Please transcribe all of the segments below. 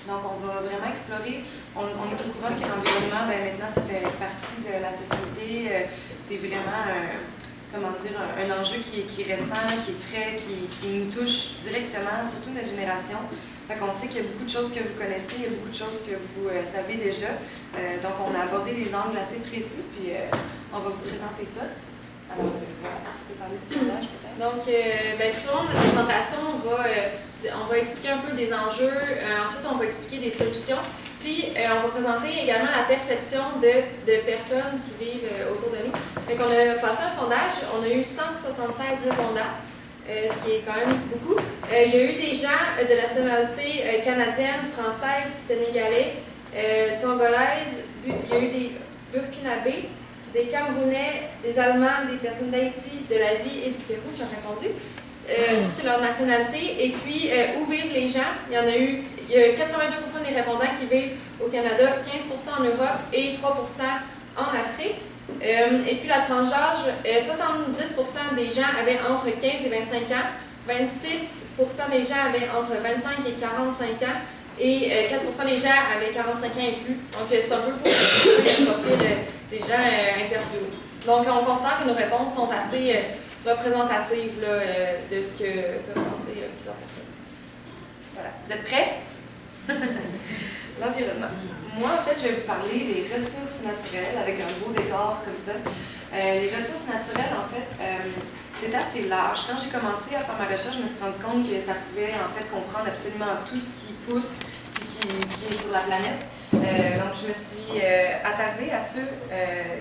Donc, on va vraiment explorer. On est au courant que l'environnement, maintenant, ça fait partie de la société. C'est vraiment un enjeu qui est récent, qui est frais, qui nous touche directement, surtout notre génération. Fait qu'on sait qu'il y a beaucoup de choses que vous connaissez, il y a beaucoup de choses que vous savez déjà. Donc, on a abordé des angles assez précis, puis on va vous présenter ça. Alors, tu peux parler du sondage peut-être? Donc, tout au long de notre présentation, on va expliquer un peu des enjeux, ensuite on va expliquer des solutions, puis on va présenter également la perception de personnes qui vivent autour de nous. Donc, on a passé un sondage, on a eu 176 répondants, ce qui est quand même beaucoup. Il y a eu des gens de nationalité canadienne, française, sénégalais, tongolaise, il y a eu des burkinabés, des Camerounais, des Allemands, des personnes d'Haïti, de l'Asie et du Pérou qui ont répondu. Ça, c'est leur nationalité. Et puis, où vivent les gens? Il y a 82% des répondants qui vivent au Canada, 15% en Europe et 3% en Afrique. Et puis, la tranche d'âge, 70% des gens avaient entre 15 et 25 ans, 26% des gens avaient entre 25 et 45 ans, et 4% des gens avaient 45 ans et plus. Donc, c'est un peu pour le profil des gens interviewés. Donc, on considère que nos réponses sont assez représentatives là, de ce que peuvent penser plusieurs personnes. Voilà. Vous êtes prêts? L'environnement. Moi, en fait, je vais vous parler des ressources naturelles avec un beau décor comme ça. Les ressources naturelles, en fait, c'est assez large. Quand j'ai commencé à faire ma recherche, je me suis rendu compte que ça pouvait, en fait, comprendre absolument tout ce qui pousse et qui est sur la planète. Donc, je me suis attardée à ceux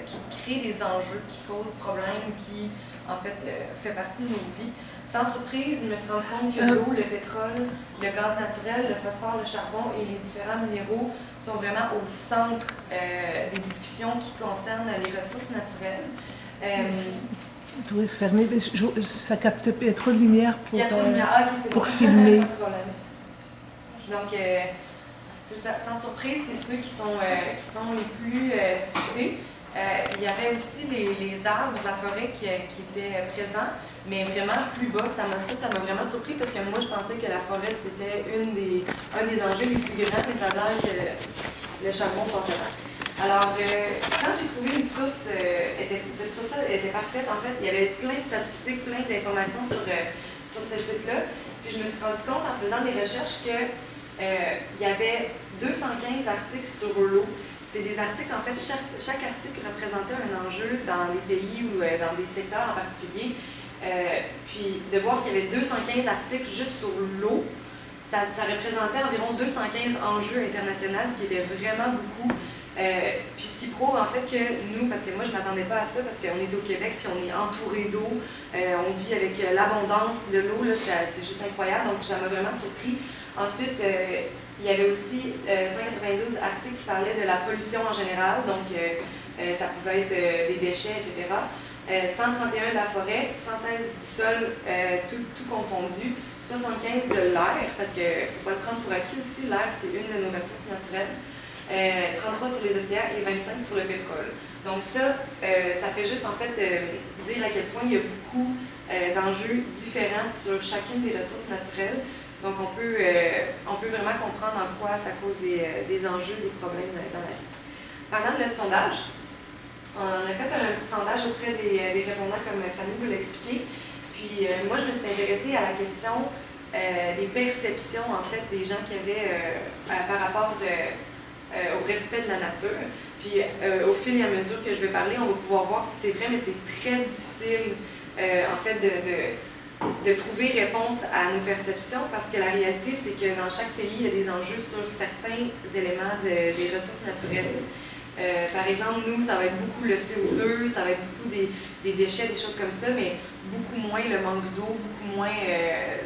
qui créent des enjeux, qui causent problèmes, qui, en fait, fait partie de nos vies. Sans surprise, je me suis rendu compte que l'eau, le pétrole, le gaz naturel, le phosphore, le charbon et les différents minéraux sont vraiment au centre des discussions qui concernent les ressources naturelles. Tu devrais fermer, mais ça capte trop de lumière pour, pour filmer. Donc, c'est ça, sans surprise, c'est ceux qui sont les plus discutés. Il y avait aussi les arbres de la forêt qui étaient présents, mais vraiment plus bas. Ça m'a vraiment surpris parce que moi, je pensais que la forêt, c'était un des enjeux les plus grands, mais ça a l'air que le charbon passait pas. Alors, quand j'ai trouvé une source, cette source-là était parfaite. En fait, il y avait plein de statistiques, plein d'informations sur ce site-là. Puis je me suis rendu compte en faisant des recherches que il y avait 215 articles sur l'eau. C'est des articles, en fait, chaque article représentait un enjeu dans des pays ou dans des secteurs en particulier. Puis de voir qu'il y avait 215 articles juste sur l'eau, ça représentait environ 215 enjeux internationaux, ce qui était vraiment beaucoup. Puis ce qui prouve en fait que nous, parce que moi je ne m'attendais pas à ça, parce qu'on est au Québec puis on est entouré d'eau, on vit avec l'abondance de l'eau, c'est juste incroyable, donc ça m'a vraiment surpris. Ensuite, il y avait aussi 192 articles qui parlaient de la pollution en général, donc ça pouvait être des déchets, etc. 131 de la forêt, 116 du sol, tout confondu, 75 de l'air, parce qu'il ne faut pas le prendre pour acquis aussi, l'air c'est une de nos ressources naturelles. 33 sur les océans et 25 sur le pétrole. Donc ça fait juste en fait dire à quel point il y a beaucoup d'enjeux différents sur chacune des ressources naturelles. Donc on peut vraiment comprendre en quoi ça cause des enjeux, des problèmes dans la vie. Parlant de notre sondage, on a fait un sondage auprès des répondants comme Fanny vous l'a expliqué. Puis moi je me suis intéressée à la question des perceptions en fait des gens qui avaient par rapport au respect de la nature. Puis au fil et à mesure que je vais parler, on va pouvoir voir si c'est vrai, mais c'est très difficile en fait de trouver réponse à nos perceptions parce que la réalité, c'est que dans chaque pays, il y a des enjeux sur certains éléments des ressources naturelles. Par exemple, nous, ça va être beaucoup le CO2, ça va être beaucoup des déchets, des choses comme ça, mais beaucoup moins le manque d'eau, beaucoup moins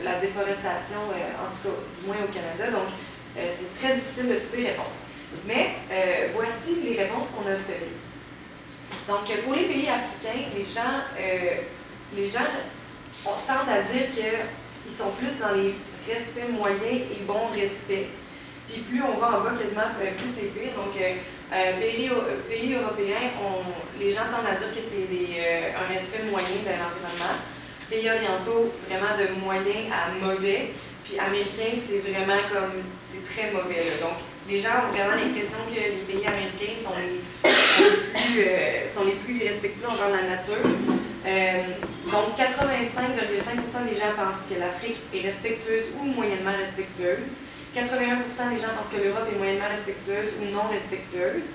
la déforestation, en tout cas, du moins au Canada. Donc, c'est très difficile de trouver réponse. Mais voici les réponses qu'on a obtenues. Donc, pour les pays africains, les gens tendent à dire qu'ils sont plus dans les respects moyens et bons respects. Puis plus on va en bas, quasiment plus c'est pire. Donc, pays européens, les gens tendent à dire que c'est un respect moyen de l'environnement. Pays orientaux, vraiment de moyen à mauvais. Puis américain, c'est vraiment comme, c'est très mauvais, là. Donc, les gens ont vraiment l'impression que les pays américains sont les plus respectueux envers la nature. Donc, 85,5% des gens pensent que l'Afrique est respectueuse ou moyennement respectueuse. 81% des gens pensent que l'Europe est moyennement respectueuse ou non respectueuse.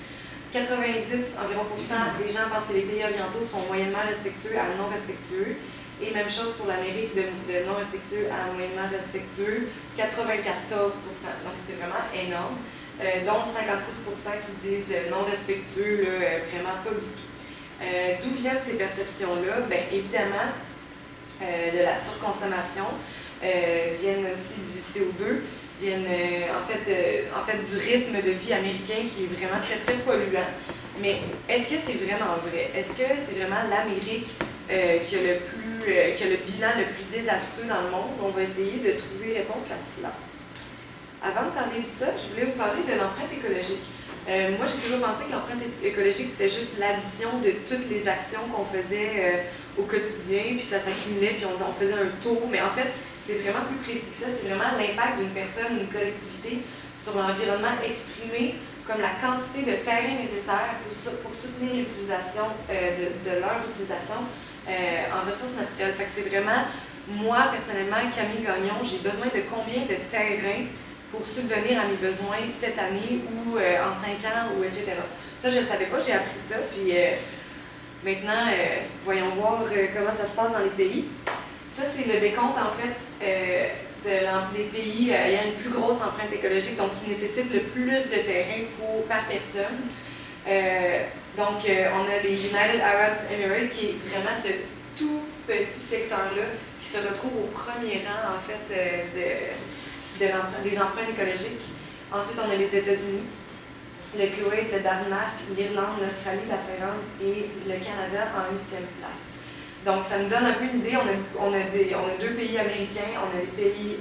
90 environ des gens pensent que les pays orientaux sont moyennement respectueux à non respectueux. Et même chose pour l'Amérique, de non respectueux à moyennement respectueux, 94%. Donc, c'est vraiment énorme. Dont 56% qui disent non respectueux, là, vraiment pas du tout. D'où viennent ces perceptions-là? Bien, évidemment, de la surconsommation, viennent aussi du CO2, viennent en fait du rythme de vie américain qui est vraiment très, très polluant. Mais est-ce que c'est vraiment vrai? Est-ce que c'est vraiment l'Amérique qui a le bilan le plus désastreux dans le monde? On va essayer de trouver réponse à cela. Avant de parler de ça, je voulais vous parler de l'empreinte écologique. Moi, j'ai toujours pensé que l'empreinte écologique, c'était juste l'addition de toutes les actions qu'on faisait au quotidien, puis ça s'accumulait, puis on faisait un tour. Mais en fait, c'est vraiment plus précis que ça. C'est vraiment l'impact d'une personne, d'une collectivité sur l'environnement exprimé comme la quantité de terrain nécessaire pour soutenir l'utilisation de leur utilisation en ressources naturelles. Fait que c'est vraiment, moi, personnellement, Camille Gagnon, j'ai besoin de combien de terrain pour subvenir à mes besoins cette année ou en 5 ans, ou etc. Ça, je ne savais pas, j'ai appris ça, puis maintenant, voyons voir comment ça se passe dans les pays. Ça, c'est le décompte, en fait, des pays ayant une plus grosse empreinte écologique, donc qui nécessitent le plus de terrain par personne. Donc, on a les United Arab Emirates, qui est vraiment ce tout petit secteur-là, qui se retrouve au premier rang, en fait, des empreintes écologiques. Ensuite, on a les États-Unis, le Koweït, le Danemark, l'Irlande, l'Australie, la Finlande et le Canada en 8e place. Donc, ça nous donne un peu une idée. On a 2 pays américains, on a des pays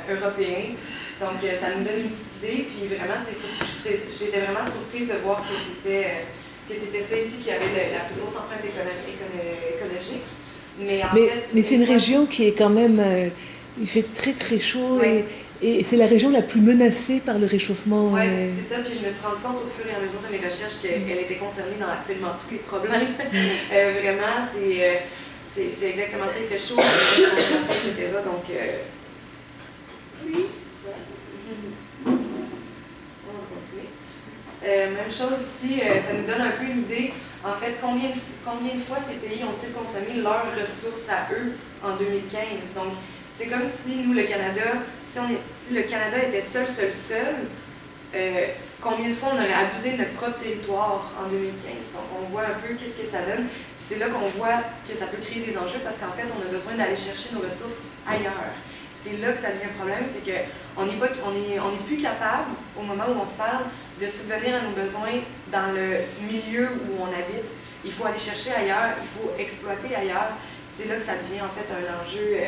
européens. Donc, ça nous donne une petite idée. Puis vraiment, j'étais vraiment surprise de voir que c'était ça ici qui avait la plus grosse empreinte écologique. Mais c'est une région qui est quand même... il fait très très chaud, oui. Et c'est la région la plus menacée par le réchauffement. Oui, c'est ça. Puis je me suis rendu compte au fur et à mesure de mes recherches qu'elle était concernée dans absolument tous les problèmes. Vraiment, c'est exactement ça. Il fait chaud, etc. Donc, oui. On va continuer. Même chose ici, ça nous donne un peu une idée. En fait, combien de fois ces pays ont-ils consommé leurs ressources à eux en 2015? Donc, c'est comme si nous, le Canada, si le Canada était seul, combien de fois on aurait abusé de notre propre territoire en 2015? Donc, on voit un peu qu'est-ce que ça donne. Puis c'est là qu'on voit que ça peut créer des enjeux parce qu'en fait, on a besoin d'aller chercher nos ressources ailleurs. C'est là que ça devient un problème, c'est qu'on n'est plus capable, au moment où on se parle, de subvenir à nos besoins dans le milieu où on habite. Il faut aller chercher ailleurs, il faut exploiter ailleurs. C'est là que ça devient en fait un enjeu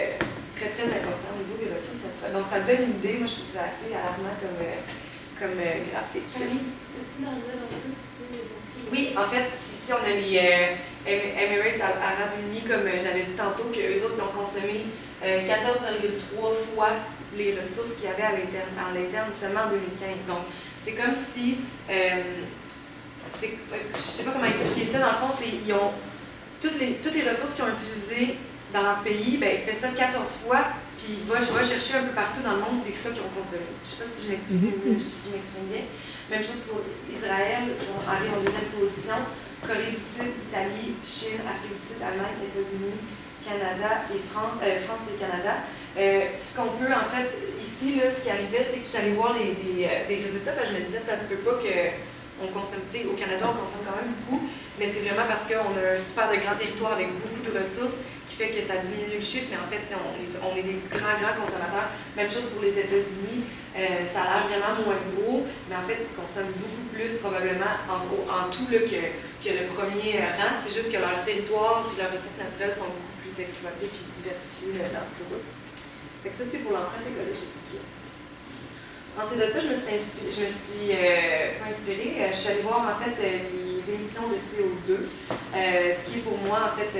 très très important au niveau des ressources naturelles. Donc ça donne une idée, moi je trouve ça assez alarmant comme graphique. Oui, en fait, ici on a les Emirates Arabes Unis, comme j'avais dit tantôt, qu'eux autres ont consommé 14,3 fois les ressources qu'il y avait à l'interne seulement en 2015. Donc, c'est comme si, je ne sais pas comment expliquer ça, dans le fond, ils ont toutes les ressources qu'ils ont utilisées dans leur pays, ben, il fait ça 14 fois, puis il va chercher un peu partout dans le monde, c'est ça qu'ils ont consommé. Je ne sais pas si je m'exprime bien. Même chose pour Israël, on arrive en 2e position. Corée du Sud, Italie, Chine, Afrique du Sud, Allemagne, États-Unis, Canada et France et Canada. Ce qu'on peut, en fait, ici, là, ce qui arrivait, c'est que j'allais voir des résultats, parce que je me disais, ça se peut pas qu'on consomme, au Canada, on consomme quand même beaucoup, mais c'est vraiment parce qu'on a un super de grand territoire avec beaucoup de ressources qui fait que ça diminue le chiffre, mais en fait, on est des grands consommateurs. Même chose pour les États-Unis, ça a l'air vraiment moins gros, mais en fait, ils consomment beaucoup plus, probablement, en tout, là, que le premier rang. C'est juste que leur territoire et leurs ressources naturelles sont beaucoup plus exploitées et diversifiées pour eux. Fait que ça, c'est pour l'empreinte écologique. Ensuite de ça, je me suis inspirée. Je suis allée voir, en fait, les émissions de CO2, ce qui est pour moi, en fait,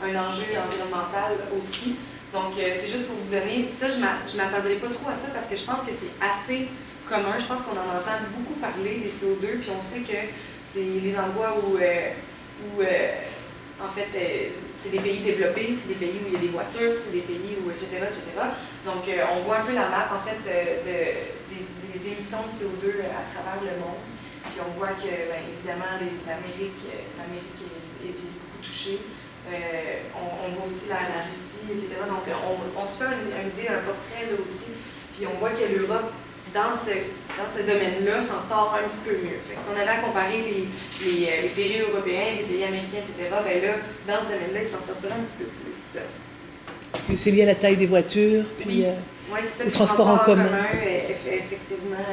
un enjeu environnemental aussi. Donc, c'est juste pour vous donner, ça, je ne m'attendrai pas trop à ça parce que je pense que c'est assez commun. Je pense qu'on en entend beaucoup parler des CO2, puis on sait que c'est les endroits où en fait, c'est des pays développés, c'est des pays où il y a des voitures, c'est des pays où, etc., etc. Donc, on voit un peu la map, en fait, des émissions de CO2 à travers le monde. Puis on voit que, bien, évidemment, l'Amérique est beaucoup touchée. On voit aussi la Russie, etc. Donc, on se fait une idée, un portrait là aussi. Puis on voit que l'Europe, dans ce domaine-là, s'en sort un petit peu mieux. Fait que si on avait à comparer les pays européens, les pays américains, etc., ben là, dans ce domaine-là, ils s'en sortiraient un petit peu plus. Parce que c'est lié à la taille des voitures, puis oui, c'est ça, au transport en commun. Effectivement,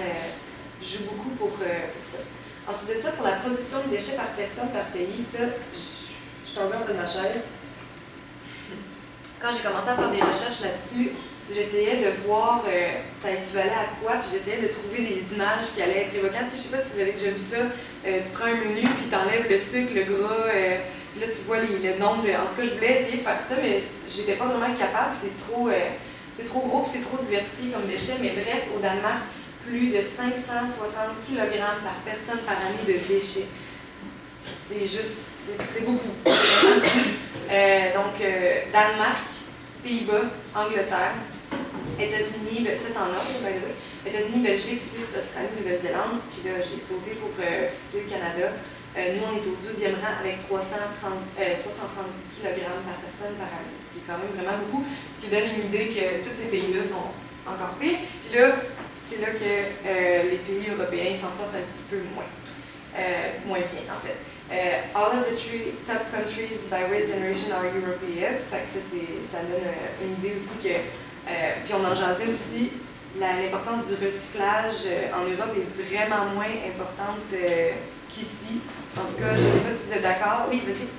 joue beaucoup pour ça. Ensuite de ça, pour la production de déchets par personne, par pays, ça, je suis tombée en bas de ma chaise. Quand j'ai commencé à faire des recherches là-dessus, j'essayais de voir ça équivalait à quoi, puis j'essayais de trouver des images qui allaient être évocantes. Tu sais, je sais pas si vous avez déjà vu ça, tu prends un menu, puis tu enlèves le sucre, le gras, là tu vois le nombre de... En tout cas, je voulais essayer de faire ça, mais j'étais pas vraiment capable, c'est trop gros, puis c'est trop diversifié comme déchets. Mais bref, au Danemark, plus de 560 kg par personne par année de déchets. C'est beaucoup. Donc, Danemark, Pays-Bas, Angleterre, États-Unis, ça c'est en ordre, by the way. États-Unis, Belgique, Suisse, Australie, Nouvelle-Zélande. Puis là, j'ai sauté pour situer le Canada. Nous, on est au 12e rang avec 330 kg par personne par année, ce qui est quand même vraiment beaucoup, ce qui donne une idée que tous ces pays-là sont encore pires. Puis là, c'est là que les pays européens s'en sortent un petit peu moins bien, en fait. All of the top countries by waste generation are European. Fait que ça donne une idée aussi que... puis on en jasait aussi, l'importance du recyclage en Europe est vraiment moins importante qu'ici. En tout cas, je ne sais pas si vous êtes d'accord. Oui, vas-y.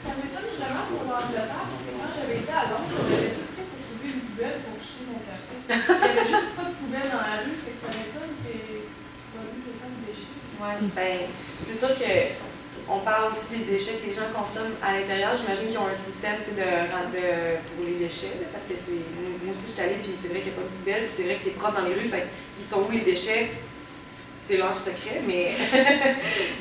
Ça m'étonne vraiment pour l'Angleterre, parce que quand j'avais été à Londres, j'avais tout prêt pour trouver une poubelle pour jeter mon café. Il n'y avait juste pas de poubelle dans la rue, fait que ça m'étonne que c'est ça le déchet. Oui, ben, c'est sûr que on parle aussi des déchets que les gens consomment à l'intérieur. J'imagine qu'ils ont un système pour les déchets, là, parce que moi aussi je suis allée, puis c'est vrai qu'il n'y a pas de poubelle, puis c'est vrai que c'est propre dans les rues, fait ils sont où les déchets? C'est leur secret, mais,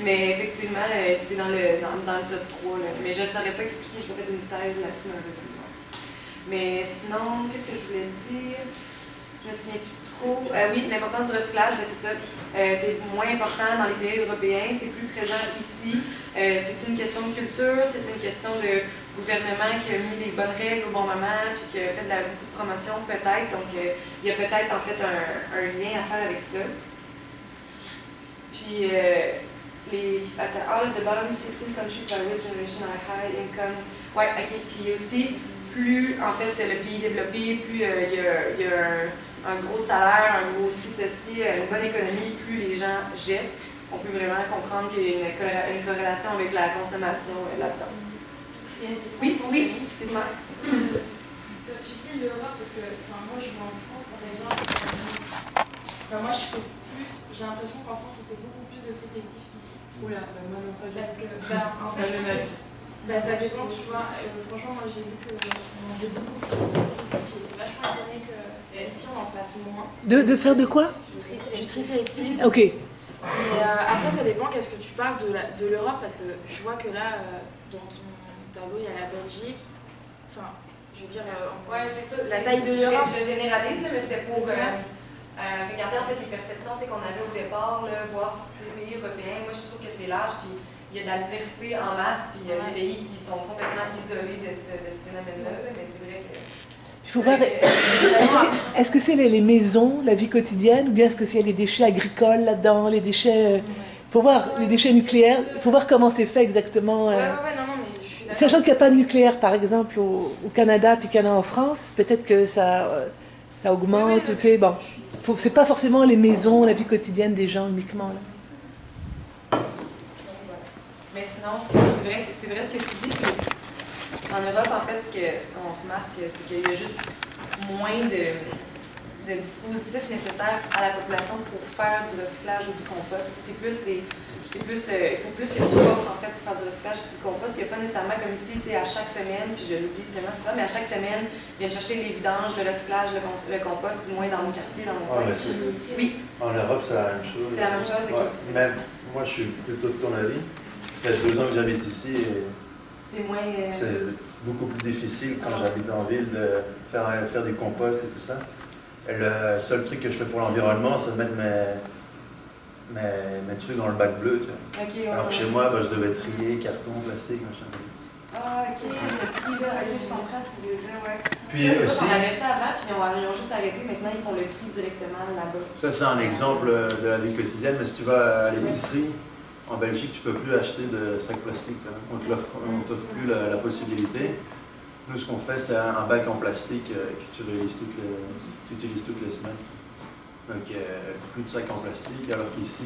mais effectivement, c'est dans le top 3. Là. Mais je ne saurais pas expliquer, je vais faire une thèse là-dessus malheureusement. Mais sinon, qu'est-ce que je voulais dire? Je me souviens plus trop. Oui, l'importance du recyclage, c'est ça. C'est moins important dans les pays européens, c'est plus présent ici. C'est une question de culture, c'est une question de gouvernement qui a mis les bonnes règles au bon moment, puis qui a fait beaucoup de promotion peut-être. Donc, il y a peut-être en fait un lien à faire avec ça. Puis, all of the bottom 16 countries by waste generation are high income. Ouais, ok. Puis aussi, plus en fait le pays est développé, plus il y a un gros salaire, un gros ceci, une bonne économie, plus les gens jettent. On peut vraiment comprendre qu'il y a une corrélation avec la consommation là-dedans. Oui, excuse-moi. Quand tu dis l'Europe, parce que moi je vais en France par exemple, moi je fais plus, j'ai l'impression qu'en France on fait beaucoup plus de tri sélectif qu'ici. Oula, moi non pas. Parce que, en fait, je pense que ça dépend, tu vois. Franchement, moi j'ai vu qu'on faisait beaucoup plus de tri ici. J'ai été vachement étonnée qu'ici on en fasse moins. De faire de quoi? Du tri sélectif. Ok. Et après, ça dépend qu'est-ce que tu parles de l'Europe, parce que je vois que là, dans ton tableau, il y a la Belgique. Enfin, je veux dire, ouais, c'est ça. La taille de l'Europe. Je généralise, mais c'était pour regarder en fait les perceptions qu'on avait au départ, là, voir si les pays européens, moi je trouve que c'est large, puis il y a de la diversité en masse, puis il y a des pays qui sont complètement isolés de ce phénomène-là, mais c'est vrai que... Il faut voir, est-ce que c'est les maisons, la vie quotidienne, ou bien est-ce que c'est les déchets agricoles là-dedans, les déchets... Il faut voir les déchets nucléaires, il faut voir comment c'est fait exactement. Non, mais je suis d'accord. Sachant qu'il n'y a pas de nucléaire, par exemple, au Canada, puis qu'il y en a en France, peut-être que ça augmente, tu sais, bon. C'est pas forcément les maisons, la vie quotidienne des gens uniquement, là. Mais sinon, c'est vrai ce que tu dis. En Europe, en fait, ce qu'on remarque, c'est qu'il y a juste moins de dispositifs nécessaires à la population pour faire du recyclage ou du compost. C'est plus il faut plus que tu forces en fait pour faire du recyclage et du compost. Il n'y a pas nécessairement comme ici, tu sais, à chaque semaine, puis je l'oublie tellement souvent, mais à chaque semaine, ils viennent chercher les vidanges, le recyclage, le compost, du moins dans mon quartier, dans mon coin. Oui. En Europe, c'est la même chose. C'est la même chose. Même moi, je suis plutôt de ton avis. Ça fait 2 ans que j'habite ici et c'est moins. C'est beaucoup plus difficile quand j'habite en ville de faire du compost et tout ça. Et le seul truc que je fais pour l'environnement, c'est de mettre mes trucs dans le bac bleu. Tu vois. Okay, alors que chez moi, je devais trier carton, plastique, machin. Ah, ok, c'est ce là. Ok, je comprends ce qu'il veut dire, ouais. Puis ça, aussi, on avait ça avant, puis ils ont juste arrêté. Maintenant, ils font le tri directement là-bas. Ça, c'est un exemple de la vie quotidienne, mais si tu vas à l'épicerie, en Belgique, tu ne peux plus acheter de sacs plastiques. Hein. On ne t'offre plus la possibilité. Nous, ce qu'on fait, c'est un bac en plastique que tu utilises toutes les semaines. Donc, plus de sacs en plastique, alors qu'ici,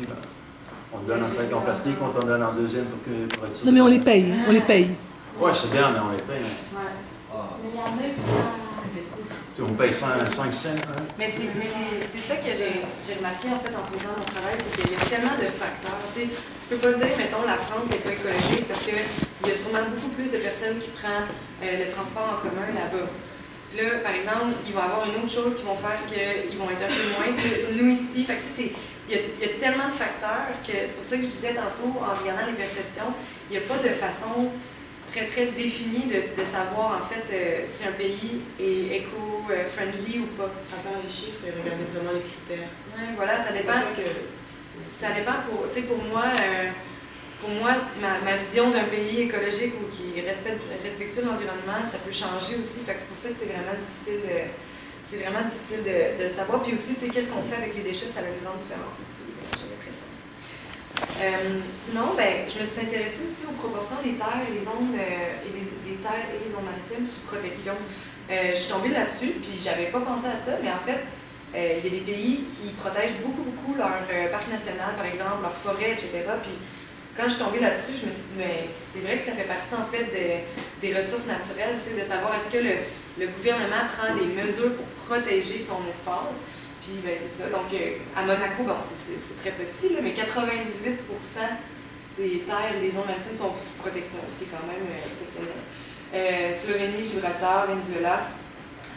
on te donne un sac en plastique, on t'en donne un deuxième pour être sûr. Non, mais on les paye, on les paye. Ouais, c'est bien, mais on les paye. Ouais. On paye 5 cents. Hein? Mais c'est ça que j'ai remarqué en fait en faisant mon travail, c'est qu'il y a tellement de facteurs. Tu peux pas dire, mettons, la France n'est pas écologique parce qu'il y a sûrement beaucoup plus de personnes qui prennent le transport en commun là-bas. Là, par exemple, ils vont avoir une autre chose qui vont faire qu'ils vont être un peu moins que nous ici. Fait que, il y a tellement de facteurs que c'est pour ça que je disais tantôt, en regardant les perceptions, il n'y a pas de façon très très définie de savoir en fait si un pays est éco-friendly ou pas. À part les chiffres, regardez vraiment les critères. Oui, voilà, ça dépend. Ça dépend pour moi. Pour moi, ma vision d'un pays écologique ou qui respectue l'environnement, ça peut changer aussi. Fait que c'est pour ça que c'est vraiment difficile. C'est vraiment difficile de le savoir. Puis aussi, qu'est-ce qu'on fait avec les déchets, ça a une grande différence aussi, j'ai l'impression. Sinon, je me suis intéressée aussi aux proportions des terres et les zones des terres et les zones maritimes sous protection. Je suis tombée là-dessus, puis j'avais pas pensé à ça, mais en fait, il y a des pays qui protègent beaucoup leur parc national, par exemple, leur forêt, etc. Puis quand je suis tombée là-dessus, je me suis dit, c'est vrai que ça fait partie en fait des ressources naturelles, de savoir est-ce que le gouvernement prend des mesures pour protéger son espace. Puis c'est ça. Donc à Monaco, c'est très petit, là, mais 98% des terres et des zones maritimes sont sous protection, ce qui est quand même exceptionnel. Slovénie, Gibraltar, Venezuela,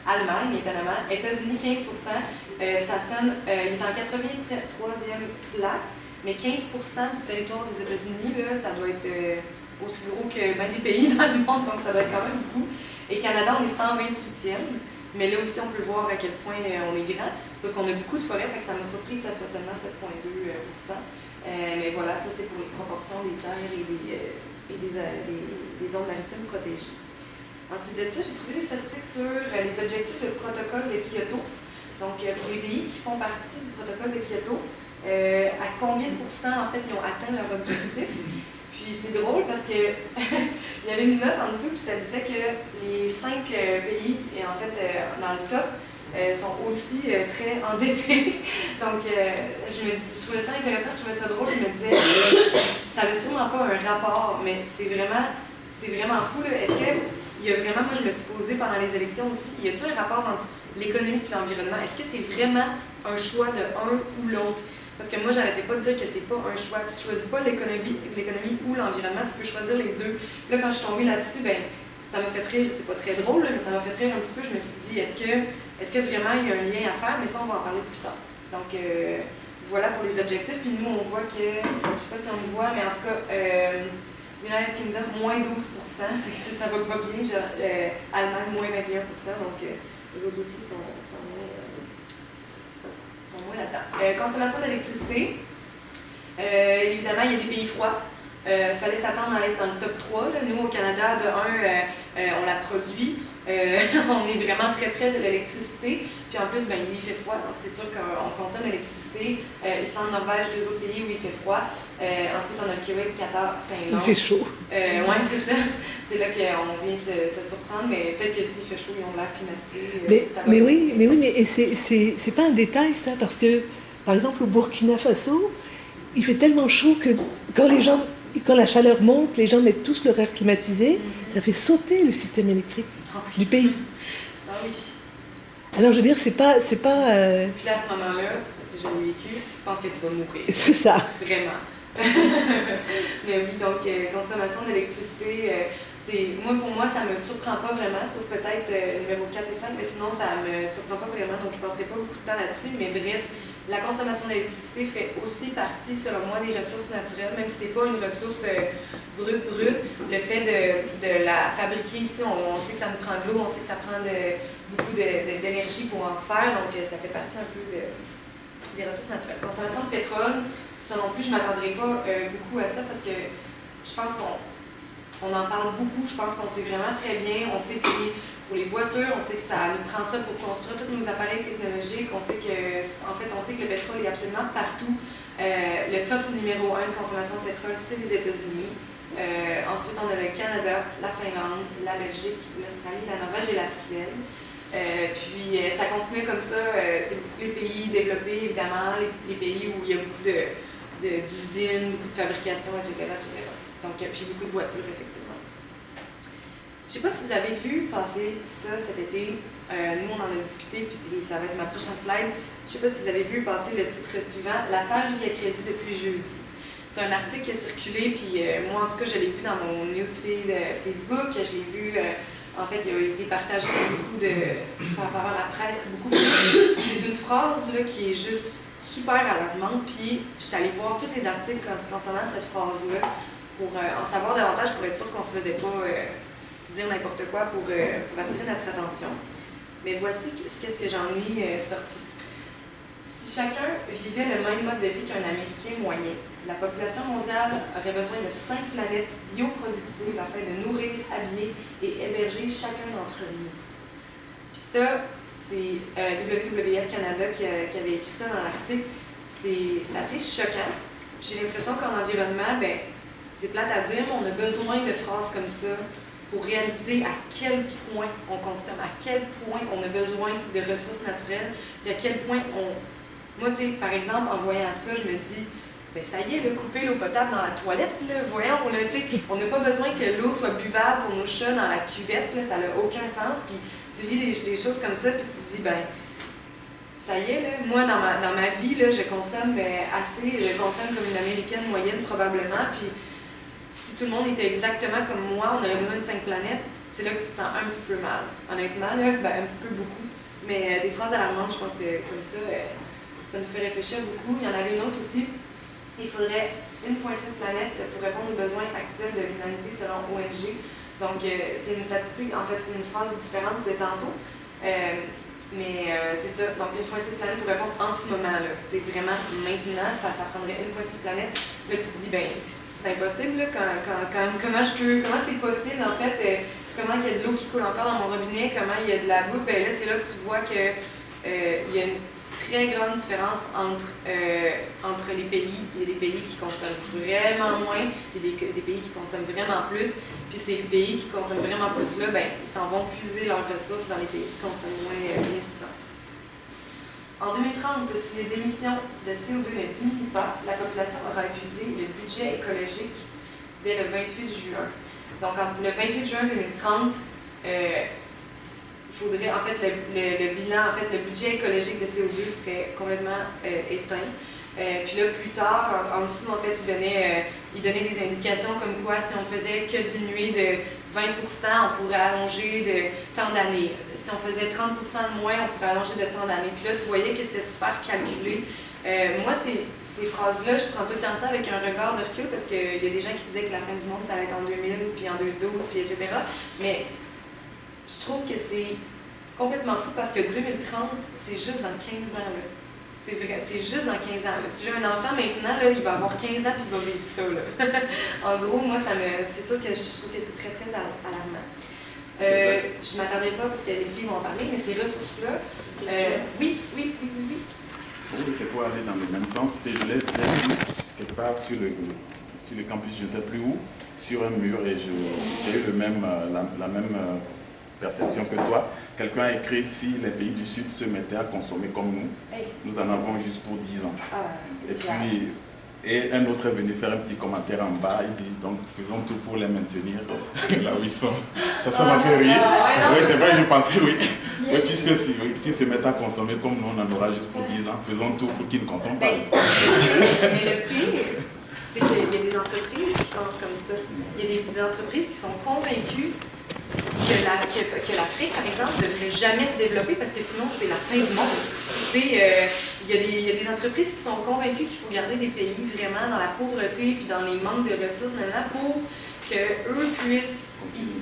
Allemagne, étonnamment. États-Unis, 15%. Ça se donne, il est en 83e place. Mais 15% du territoire des États-Unis, ça doit être aussi gros que des pays dans le monde, donc ça doit être quand même beaucoup. Et Canada, on est 128e, mais là aussi, on peut voir à quel point on est grand. Sauf qu'on a beaucoup de forêts, fait que ça m'a surpris que ça soit seulement 7,2%. Mais voilà, ça c'est pour les proportions des terres et des zones maritimes protégées. Ensuite de ça, j'ai trouvé des statistiques sur les objectifs du protocole de Kyoto. Donc, pour les pays qui font partie du protocole de Kyoto, à combien de pourcents, en fait, ils ont atteint leur objectif. Puis c'est drôle parce que il y avait une note en dessous, puis ça disait que les 5 pays, et en fait, dans le top, sont aussi très endettés. Donc, je trouvais ça intéressant, je trouvais ça drôle, je me disais, ça n'a sûrement pas un rapport, mais c'est vraiment fou, là. Est-ce qu'il y a vraiment, moi je me suis posée pendant les élections aussi, y a-t-il un rapport entre l'économie et l'environnement? Est-ce que c'est vraiment un choix de un ou l'autre? Parce que moi, j'arrêtais pas de dire que c'est pas un choix. Tu choisis pas l'économie ou l'environnement, tu peux choisir les deux. Là, quand je suis tombée là-dessus, ça m'a fait rire. C'est pas très drôle, mais ça m'a fait rire un petit peu. Je me suis dit, est-ce que vraiment il y a un lien à faire? Mais ça, on va en parler plus tard. Donc, voilà pour les objectifs. Puis nous, on voit que, je sais pas si on le voit, mais en tout cas, United Kingdom, moins 12%. Fait que ça va pas bien. Allemagne, moins 21%. Donc, les autres aussi sont moins là-dedans. Consommation d'électricité. Évidemment, il y a des pays froids. Fallait s'attendre à être dans le top 3. Là. Nous, au Canada, de 1, on la produit. On est vraiment très près de l'électricité. Puis en plus, il fait froid, donc c'est sûr qu'on consomme l'électricité. Ici en Norvège, 2 autres pays où il fait froid. Ensuite, on a le Québec, Qatar, Finlande. Il fait chaud. Oui, c'est ça. C'est là qu'on vient se surprendre, mais peut-être que s'il fait chaud, ils ont l'air climatisé. Mais c'est pas un détail ça, parce que, par exemple, au Burkina Faso, il fait tellement chaud que quand la chaleur monte, les gens mettent tous leur air climatisé, ça fait sauter le système électrique du pays. Ah oui. Alors je veux dire, c'est pas. Puis là, à ce moment-là, parce que j'ai vécu, je pense que tu vas mourir. C'est ça. Vraiment. Mais oui, donc consommation d'électricité, pour moi, ça me surprend pas vraiment, sauf peut-être numéro 4 et 5, mais sinon, ça me surprend pas vraiment, donc je passerai pas beaucoup de temps là-dessus. Mais bref, la consommation d'électricité fait aussi partie, selon moi, des ressources naturelles, même si c'est pas une ressource brute. Le fait de la fabriquer ici, on sait que ça nous prend de l'eau, on sait que ça prend beaucoup d'énergie pour en faire, donc ça fait partie un peu des ressources naturelles. Consommation de pétrole, ça non plus, je ne m'attendrai pas beaucoup à ça parce que je pense qu'on en parle beaucoup, je pense qu'on sait vraiment très bien, on sait que c'est pour les voitures, on sait que ça nous prend ça pour construire tous nos appareils technologiques, on sait que le pétrole est absolument partout. Le top numéro 1 de consommation de pétrole, c'est les États-Unis. Ensuite, on a le Canada, la Finlande, la Belgique, l'Australie, la Norvège et la Suède. Puis ça continue comme ça, c'est beaucoup les pays développés, évidemment, les pays où il y a beaucoup d'usines, beaucoup de fabrication, etc. Donc, puis beaucoup de voitures, effectivement. Je ne sais pas si vous avez vu passer ça cet été. Nous, on en a discuté, puis ça va être ma prochaine slide. Je ne sais pas si vous avez vu passer le titre suivant, « La Terre vit à crédit depuis jeudi ». C'est un article qui a circulé, puis moi, en tout cas, je l'ai vu dans mon newsfeed Facebook. Je l'ai vu, en fait, il a été partagé beaucoup par rapport à la presse. C'est une phrase là, qui est juste super alarmante, puis je suis allée voir tous les articles concernant cette phrase-là pour en savoir davantage, pour être sûr qu'on ne se faisait pas dire n'importe quoi pour attirer notre attention. Mais voici ce que j'en ai sorti. Si chacun vivait le même mode de vie qu'un Américain moyen, la population mondiale aurait besoin de 5 planètes bioproductives afin de nourrir, habiller et héberger chacun d'entre nous. Puis ça, c'est WWF Canada qui avait écrit ça dans l'article. C'est assez choquant. J'ai l'impression qu'en environnement, c'est plate à dire, mais on a besoin de phrases comme ça pour réaliser à quel point on consomme, à quel point on a besoin de ressources naturelles, et à quel point Moi, tu sais, par exemple, en voyant ça, je me dis, ça y est, là, couper l'eau potable dans la toilette, là, voyons, là, tu sais, on n'a pas besoin que l'eau soit buvable pour nos chats dans la cuvette, là, ça n'a aucun sens, puis tu lis des choses comme ça, puis tu te dis, ça y est, là, moi, dans ma vie, là, je consomme assez, je consomme comme une Américaine moyenne, probablement, puis si tout le monde était exactement comme moi, on aurait besoin de 5 planètes, c'est là que tu te sens un petit peu mal. Honnêtement, là, un petit peu beaucoup. Mais des phrases alarmantes, je pense que comme ça nous fait réfléchir beaucoup. Il y en avait une autre aussi. Il faudrait 1,6 planètes pour répondre aux besoins actuels de l'humanité selon ONG. Donc, c'est une statistique, en fait, c'est une phrase différente de tantôt. C'est ça. Donc, 1,6 planètes pour répondre en ce moment, là. C'est vraiment maintenant, ça prendrait 1,6 planètes. Là, tu te dis, c'est impossible, là, comment c'est possible, en fait, comment il y a de l'eau qui coule encore dans mon robinet, comment il y a de la bouffe, là, c'est là que tu vois que il y a une très grande différence entre les pays. Il y a des pays qui consomment vraiment moins, il y a des pays qui consomment vraiment plus, puis ces pays qui consomment vraiment plus, là, ils s'en vont puiser leurs ressources dans les pays qui consomment moins bien souvent. En 2030, si les émissions de CO2 ne diminuent pas, la population aura épuisé le budget écologique dès le 28 juin. Donc, le 28 juin 2030, il faudrait, en fait, le bilan, en fait, le budget écologique de CO2 serait complètement éteint. Puis là, plus tard, en dessous, en fait, il donnait des indications comme quoi, si on faisait que diminuer de 20 %, on pourrait allonger de tant d'années. Si on faisait 30 % de moins, on pourrait allonger de tant d'années. Puis là, tu voyais que c'était super calculé. Moi, ces phrases-là, je prends tout le temps ça avec un regard de recul parce qu'il y a des gens qui disaient que la fin du monde, ça allait être en 2000, puis en 2012, puis etc. Mais je trouve que c'est complètement fou parce que 2030, c'est juste dans 15 ans. Là. C'est vrai, c'est juste dans 15 ans. Là. Si j'ai un enfant maintenant, là, il va avoir 15 ans puis il va vivre ça. Là. En gros, moi, c'est sûr que je trouve que c'est très, très alarmant. Je ne m'attendais pas parce que les filles m'ont parlé, mais ces ressources-là. Oui. Oui, c'est pour aller dans le même sens. Je l'ai quelque part sur le campus, je ne sais plus où, sur un mur, et j'ai eu la même perception que toi. Quelqu'un a écrit, si les pays du Sud se mettaient à consommer comme nous en avons juste pour 10 ans. Et un autre est venu faire un petit commentaire en bas, il dit, donc faisons tout pour les maintenir là où ils sont. Ça m'a fait rire. Oui, c'est vrai, je pensais, oui. Oui, puisque s'ils se mettent à consommer comme nous, on en aura juste pour 10 ans, faisons tout pour qu'ils ne consomment pas. Mais le pire, c'est qu'il y a des entreprises qui pensent comme ça. Il y a des entreprises qui sont convaincues que l'Afrique, par exemple, ne devrait jamais se développer parce que sinon, c'est la fin du monde. Tu sais, il y a des entreprises qui sont convaincues qu'il faut garder des pays vraiment dans la pauvreté puis dans les manques de ressources maintenant pour qu'eux puissent...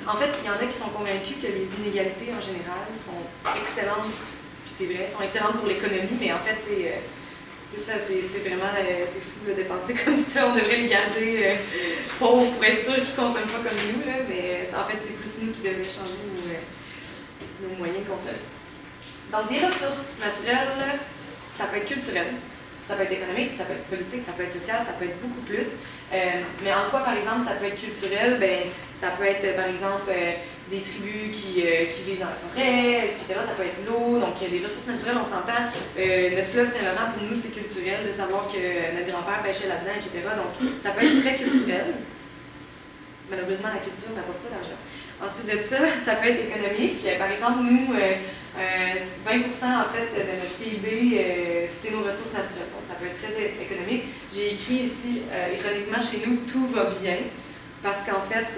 En fait, il y en a qui sont convaincus que les inégalités en général sont excellentes, puis c'est vrai, sont excellentes pour l'économie, mais en fait, c'est ça, c'est vraiment c'est fou là, de penser comme ça. On devrait les garder pauvres pour être sûr qu'ils ne consomment pas comme nous, là, mais en fait, c'est plus nous qui devrions changer nos moyens de consommer. Donc, des ressources naturelles, ça peut être culturel, ça peut être économique, ça peut être politique, ça peut être social, ça peut être beaucoup plus. Mais en quoi, par exemple, ça peut être culturel? Ben, ça peut être, par exemple, des tribus qui vivent dans la forêt, etc. Ça peut être l'eau, donc des ressources naturelles, on s'entend. Notre fleuve Saint-Laurent, pour nous, c'est culturel de savoir que notre grand-père pêchait là-dedans, etc. Donc, ça peut être très culturel. Malheureusement, la culture n'apporte pas d'argent. Ensuite de ça, ça peut être économique. Par exemple, nous, 20% en fait de notre PIB, c'est nos ressources naturelles. Donc, ça peut être très économique. J'ai écrit ici, ironiquement, chez nous, tout va bien. Parce qu'en fait,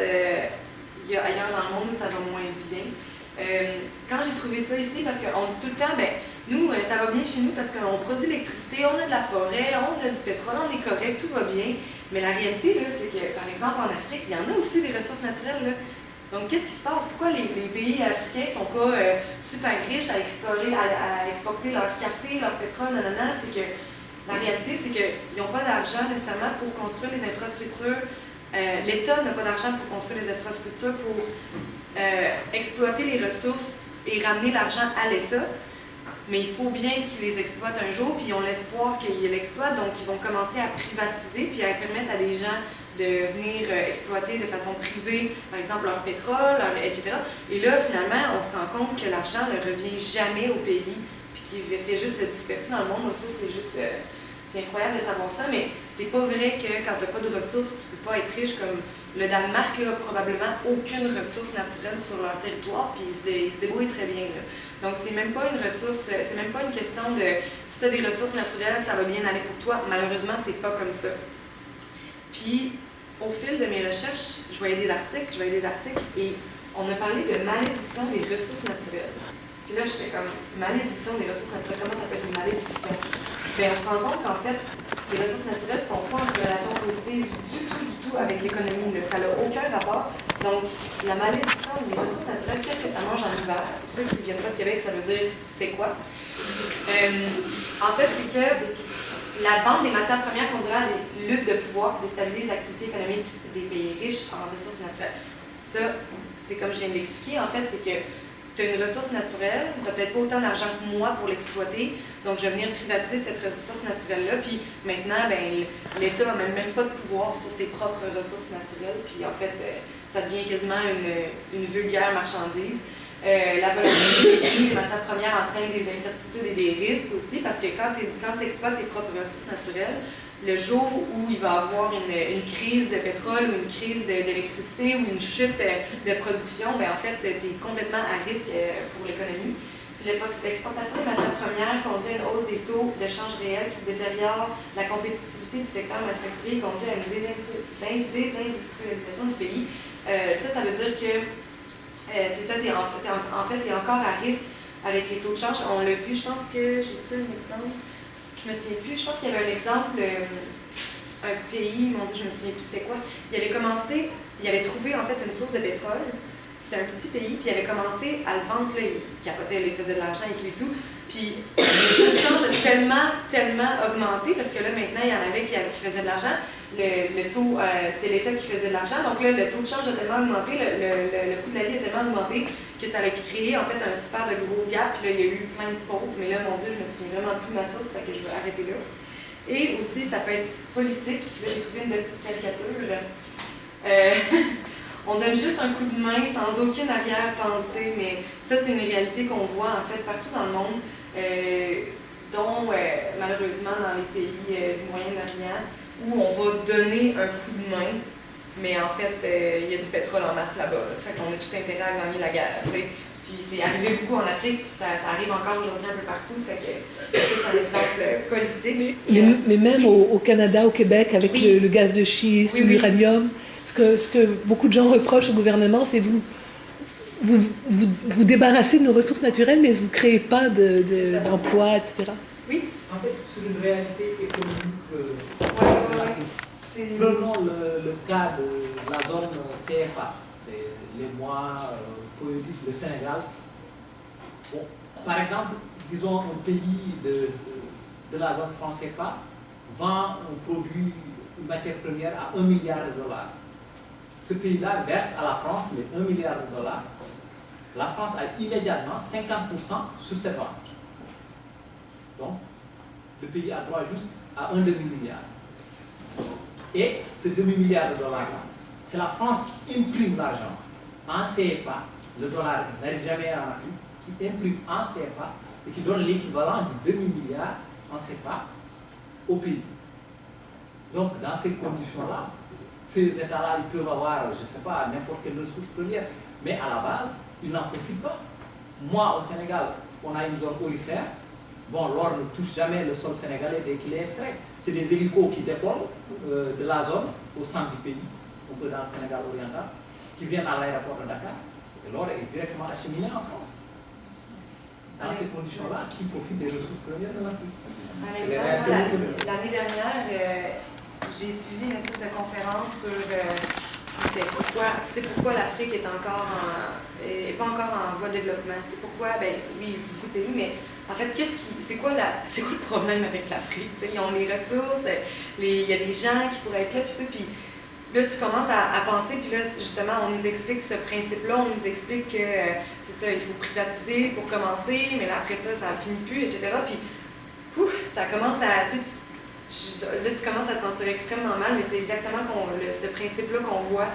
il y a ailleurs dans le monde où ça va moins bien. Quand j'ai trouvé ça ici, parce qu'on dit tout le temps, ben, nous, ça va bien chez nous parce qu'on produit l'électricité, on a de la forêt, on a du pétrole, on est correct, tout va bien. Mais la réalité, là, c'est que, par exemple, en Afrique, il y en a aussi des ressources naturelles, là. Donc, qu'est-ce qui se passe? Pourquoi les pays africains ne sont pas super riches à exporter leur café, leur pétrole, nanana? C'est que la réalité, c'est qu'ils n'ont pas d'argent nécessairement pour construire les infrastructures. L'État n'a pas d'argent pour construire les infrastructures pour exploiter les ressources et ramener l'argent à l'État. Mais il faut bien qu'ils les exploitent un jour, puis ils ont l'espoir qu'ils l'exploitent, donc ils vont commencer à privatiser, puis à permettre à des gens de venir exploiter de façon privée, par exemple, leur pétrole, etc. Et là, finalement, on se rend compte que l'argent ne revient jamais au pays, puis qu'il fait juste se disperser dans le monde. Donc ça, c'est juste... c'est incroyable de savoir ça, mais c'est pas vrai que quand tu n'as pas de ressources, tu peux pas être riche. Comme le Danemark là, a probablement aucune ressource naturelle sur leur territoire, puis ils se débrouillent très bien. Là. Donc c'est même pas une ressource, c'est même pas une question de si tu as des ressources naturelles, ça va bien aller pour toi. Malheureusement, c'est pas comme ça. Puis au fil de mes recherches, je voyais des articles, et on a parlé de malédiction des ressources naturelles. Puis là, j'étais comme, malédiction des ressources naturelles, comment ça peut être une malédiction? Bien, on se rend compte qu'en fait, les ressources naturelles ne sont pas en relation positive du tout avec l'économie. Ça n'a aucun rapport. Donc, la malédiction des ressources naturelles, qu'est-ce que ça mange en hiver? Pour ceux qui ne viennent pas de Québec, ça veut dire c'est quoi? En fait, c'est que la vente des matières premières conduira à des luttes de pouvoir qui déstabilisent l'activité économique des pays riches en ressources naturelles. Ça, c'est comme je viens d'expliquer, en fait, c'est que tu as une ressource naturelle, tu n'as peut-être pas autant d'argent que moi pour l'exploiter, donc je vais venir privatiser cette ressource naturelle-là, puis maintenant, ben, l'État n'a même pas de pouvoir sur ses propres ressources naturelles, puis en fait, ça devient quasiment une vulgaire marchandise. La volatilité des prix des matières premières entraîne des incertitudes et des risques aussi, parce que quand tu exploites tes propres ressources naturelles, le jour où il va y avoir une crise de pétrole ou une crise d'électricité ou une chute de production, ben en fait, tu es complètement à risque pour l'économie. L'exportation des matières premières conduit à une hausse des taux de change réel qui détériore la compétitivité du secteur manufacturier et conduit à une désindustrialisation du pays. Ça veut dire que c'est ça, t'es encore à risque avec les taux de change. On l'a vu, je pense que j'ai-tu un exemple? Je me souviens plus, je pense qu'il y avait un exemple, un pays, mon Dieu, je me souviens plus c'était quoi. Il avait trouvé en fait une source de pétrole, c'était un petit pays, puis il avait commencé à le vendre, là, il capotait, il faisait de l'argent et tout. Puis le taux de change a tellement augmenté, parce que là maintenant il y en avait qui faisaient de l'argent. Le taux, c'est l'État qui faisait de l'argent, donc là le taux de change a tellement augmenté, le coût de la vie a tellement augmenté que ça a créé en fait un super de gros gap, puis là il y a eu plein de pauvres, mais là mon Dieu, je me souviens vraiment plus de ma sauce, fait que je vais arrêter là. Et aussi ça peut être politique, là j'ai trouvé une petite caricature. On donne juste un coup de main sans aucune arrière-pensée, mais ça c'est une réalité qu'on voit en fait partout dans le monde, dont malheureusement dans les pays du Moyen-Orient, où on va donner un coup de main, mais en fait, il y a du pétrole en masse là-bas. Fait qu'on a tout intérêt à gagner la guerre. T'sais. Puis c'est arrivé beaucoup en Afrique, puis ça arrive encore aujourd'hui un peu partout. Fait que ça, c'est un exemple politique. Mais même au Canada, au Québec, avec Oui. le gaz de schiste, Oui, oui. l'uranium, ce que beaucoup de gens reprochent au gouvernement, c'est vous débarrassez de nos ressources naturelles, mais vous ne créez pas C'est ça. d'emplois, etc. Oui. En fait, sur une réalité économique, C'est- prenons le cas de la zone CFA, c'est les mois, Poétis, le Sénégal. Bon, par exemple, disons un pays de la zone franc CFA vend un produit, une matière première à 1 milliard de dollars. Ce pays-là verse à la France les 1 milliard de dollars. La France a immédiatement 50% sur cette vente. Donc, le pays a droit juste à un demi-milliard. Et ce demi-milliard de dollars-là, c'est la France qui imprime l'argent en CFA. Le dollar n'arrive jamais en Afrique, qui imprime en CFA et qui donne l'équivalent du demi-milliard en CFA au pays. Donc, dans ces conditions-là, ces États-là, ils peuvent avoir, je ne sais pas, n'importe quelle ressource première, mais à la base, ils n'en profitent pas. Moi, au Sénégal, on a une zone aurifère. Bon, l'or ne touche jamais le sol sénégalais dès qu'il est extrait. C'est des hélicos qui décollent de la zone au centre du pays, un peu dans le Sénégal oriental, qui viennent à l'aéroport de Dakar. Et l'or est directement acheminé en France. Dans ces conditions-là, qui profitent des ressources premières de l'Afrique? C'est les réalités économiques. L'année dernière, j'ai suivi une espèce de conférence sur c'était pourquoi l'Afrique est encore pas encore en voie de développement. T'sais, pourquoi, ben oui, beaucoup de pays, mais en fait, c'est quoi le problème avec l'Afrique? Ils ont les ressources, il y a des gens qui pourraient être là, puis tout, puis là, tu commences à penser, puis là, justement, on nous explique ce principe-là, on nous explique que c'est ça, il faut privatiser pour commencer, mais là, après ça, ça finit plus, etc. Puis, ça commence à, là, tu commences à te sentir extrêmement mal, mais c'est exactement ce principe-là qu'on voit.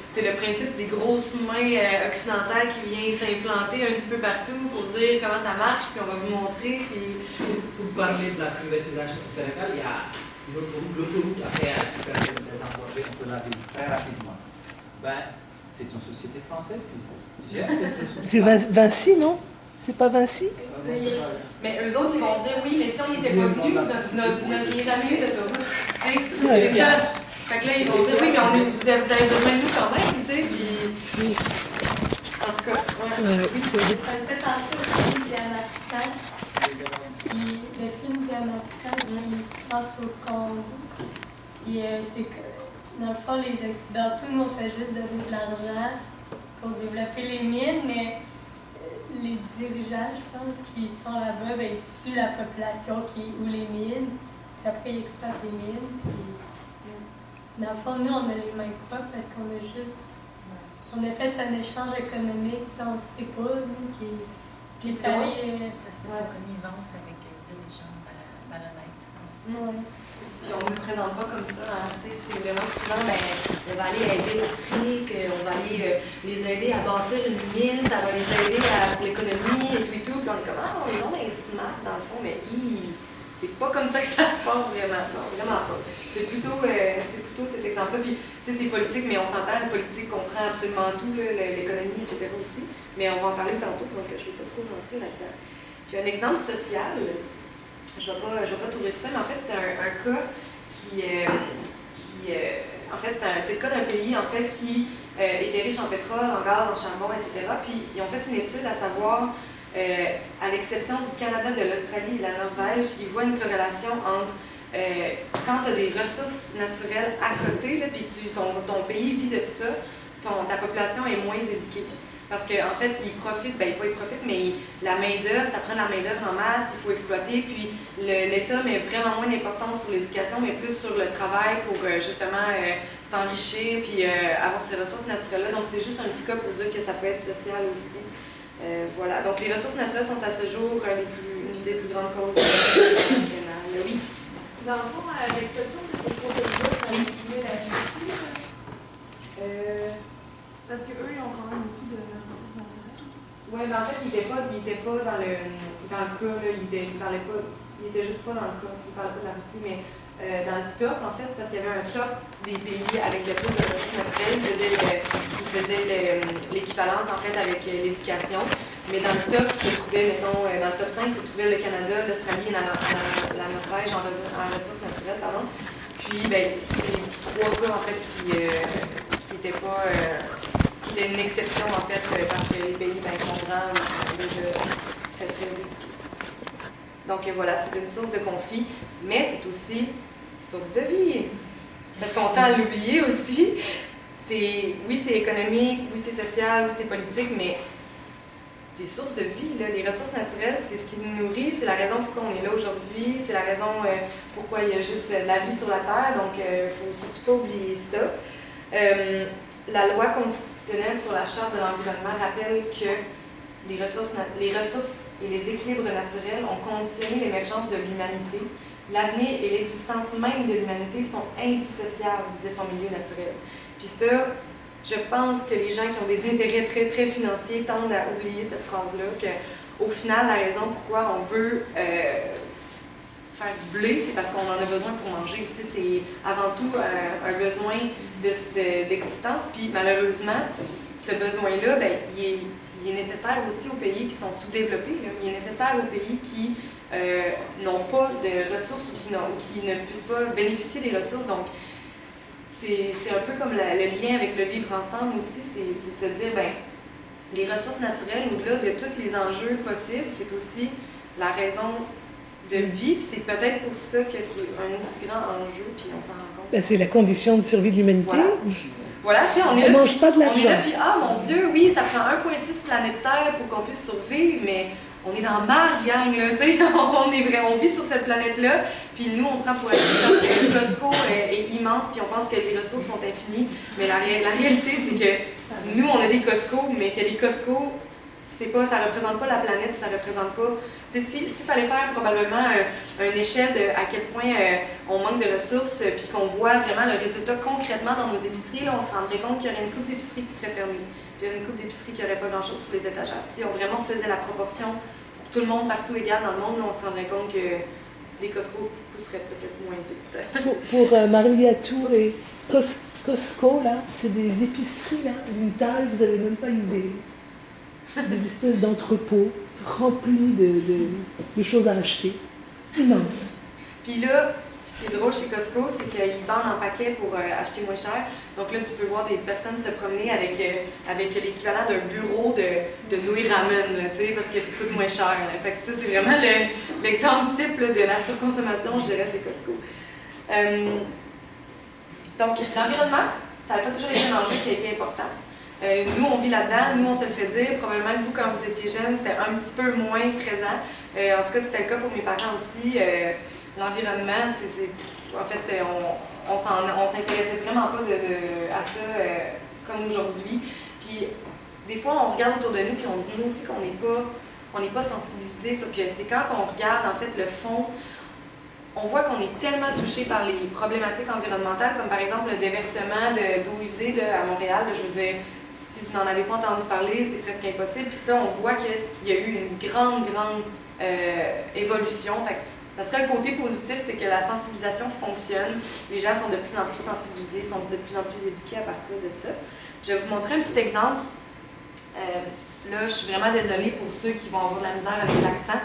C'est le principe des grosses mains occidentales qui vient s'implanter un petit peu partout pour dire comment ça marche, puis on va vous montrer. Puis... Pour parler de la privatisation au Sénégal, il y a l'autoroute à faire qui permet de désencourager un peu la ville très rapidement. Ben, c'est une société française qui gère cette ressource. C'est Vinci, non? C'est pas Vinci? Mais eux autres, ils vont dire oui, mais si on n'était pas venus, vous n'auriez jamais eu d'autoroute. Ouais. C'est ça. Fait que là, ils vont dire oui, mais vous avez besoin de nous quand même, tu sais. Puis... En tout cas, ouais. Oui, c'est Ça me fait penser au film Diamatissage. Le film Diamatissage, il se passe au Congo. Puis c'est que, dans le fond, les Occidentaux, nous, on fait juste donner de l'argent pour développer les mines, mais les dirigeants, je pense, qui sont là-bas, ben, ils tuent la population où les mines, puis après ils exploitent les mines. Puis, dans le fond, nous, on a les mains propres parce qu'on a juste... On a fait un échange économique, on ne sait pas, nous, qui est allé... Parce que la connivence avec les dirigeants malhonnêtes. Ouais. Puis on ne le présente pas comme ça, hein, c'est vraiment souvent, ben, on va aller aider l'Afrique, on va aller les aider à bâtir une mine, ça va les aider pour l'économie et tout, puis on est comme, on est donc smart dans le fond, mais c'est pas comme ça que ça se passe vraiment, non, vraiment pas. C'est plutôt cet exemple-là, puis tu sais, c'est politique, mais on s'entend, la politique comprend absolument tout, l'économie, etc. aussi, mais on va en parler tantôt, donc je ne vais pas trop rentrer là-dedans. Puis un exemple social, je vais pas tout dire ça, mais en fait, c'est un cas en fait, c'est le cas d'un pays, en fait, qui était riche en pétrole, en gaz, en charbon, etc. Puis, ils ont fait une étude à savoir, à l'exception du Canada, de l'Australie et de la Norvège, ils voient une corrélation entre quand tu as des ressources naturelles à côté, là, puis ton pays vit de ça, ta population est moins éduquée. Parce qu'en fait, ils profitent, mais la main-d'œuvre, ça prend de la main-d'œuvre en masse, il faut exploiter. Puis l'État met vraiment moins d'importance sur l'éducation, mais plus sur le travail pour justement s'enrichir puis avoir ces ressources naturelles-là. Donc, c'est juste un petit cas pour dire que ça peut être social aussi. Voilà. Donc, les ressources naturelles sont à ce jour une des plus grandes causes de l'État national. Oui. Dans le fond, à l'exception de ces produits-là, ça inclut la Russie. Parce qu'eux, ils ont quand même beaucoup de ressources naturelles. Oui, mais en fait, il n'était pas dans le cas, là, il était juste pas dans le cas, il ne parlait pas de la Russie, mais dans le top, en fait, c'est parce qu'il y avait un top des pays avec le plus de ressources naturelles. Il faisait l'équivalence, en fait, avec l'éducation. Mais dans le top se trouvait, mettons, dans le top 5 se trouvait le Canada, l'Australie et la Norvège en ressources naturelles, pardon. Puis, ben, c'est les 3 cas, en fait, qui étaient pas... qui étaient une exception, en fait, parce que les pays, ben, sont grands, sont déjà très éduqués. Donc voilà, c'est une source de conflit, mais c'est aussi une source de vie. Parce qu'on tend à l'oublier aussi. Oui, c'est économique, oui, c'est social, oui, c'est politique, mais c'est source de vie. Là. Les ressources naturelles, c'est ce qui nous nourrit, c'est la raison pourquoi on est là aujourd'hui, c'est la raison pourquoi il y a juste la vie sur la Terre, donc il ne faut surtout pas oublier ça. La loi constitutionnelle sur la Charte de l'environnement rappelle que les ressources et les équilibres naturels ont conditionné l'émergence de l'humanité. L'avenir et l'existence même de l'humanité sont indissociables de son milieu naturel. Puis ça, je pense que les gens qui ont des intérêts très, très financiers tendent à oublier cette phrase-là, qu'au final, la raison pourquoi on veut faire du blé, c'est parce qu'on en a besoin pour manger. Tu sais, c'est avant tout un besoin d'existence. Puis malheureusement, ce besoin-là, ben, il est nécessaire aussi aux pays qui sont sous-développés. Là. Il est nécessaire aux pays qui n'ont pas de ressources ou qui ne puissent pas bénéficier des ressources. Donc, c'est un peu comme le lien avec le vivre ensemble aussi, c'est de se dire, ben, les ressources naturelles, au-delà de tous les enjeux possibles, c'est aussi la raison de vie, puis c'est peut-être pour ça que c'est un aussi grand enjeu, puis on s'en rend compte. Ben, c'est la condition de survie de l'humanité. Voilà, tu sais, on est là, mange pas de l'argent. On est là, puis ah mon Dieu, oui, ça prend 1,6 planète Terre pour qu'on puisse survivre, mais on est dans Mars, gang, là, tu sais, on vit sur cette planète-là, puis nous, on prend pour acquis parce que le Costco est immense, puis on pense que les ressources sont infinies, mais la réalité, c'est que nous, on a des Costco, mais que les Costco, ça représente pas la planète, puis ça représente pas... Tu sais, s'il fallait faire probablement une échelle de à quel point on manque de ressources, puis qu'on voit vraiment le résultat concrètement dans nos épiceries, là, on se rendrait compte qu'il y aurait une coupe d'épicerie qui serait fermée. Puis il y aurait une coupe d'épicerie qui n'aurait pas grand-chose sur les étagères. Si on vraiment faisait la proportion pour tout le monde, partout égal dans le monde, là, on se rendrait compte que les Costco pousseraient peut-être moins vite. Pour Marie Latour et Costco, là, c'est des épiceries, là, d'une taille, vous n'avez même pas une idée. C'est des espèces d'entrepôts remplis de choses à acheter, immenses. Puis là, ce qui est drôle chez Costco, c'est qu'ils vendent en paquet pour acheter moins cher. Donc là, tu peux voir des personnes se promener avec l'équivalent d'un bureau de nouilles ramen, là, parce que ça coûte moins cher. Là. Fait que ça, c'est vraiment l'exemple type là, de la surconsommation, je dirais, c'est Costco. Donc, l'environnement, ça n'a pas toujours été un enjeu qui a été important. Nous, on vit là-dedans, nous, on se le fait dire. Probablement que vous, quand vous étiez jeune, c'était un petit peu moins présent. En tout cas, c'était le cas pour mes parents aussi. L'environnement, en fait, on s'intéressait vraiment pas à ça comme aujourd'hui. Puis, des fois, on regarde autour de nous, puis on dit, nous aussi, qu'on n'est pas sensibilisés sur que c'est quand on regarde, en fait, le fond, on voit qu'on est tellement touché par les problématiques environnementales, comme par exemple le déversement d'eau usée là, à Montréal. Là, je veux dire, si vous n'en avez pas entendu parler, c'est presque impossible. Puis ça, on voit qu'il y a eu une grande évolution. Fait que ça serait le côté positif, c'est que la sensibilisation fonctionne. Les gens sont de plus en plus sensibilisés, sont de plus en plus éduqués à partir de ça. Je vais vous montrer un petit exemple. Là, je suis vraiment désolée pour ceux qui vont avoir de la misère avec l'accent.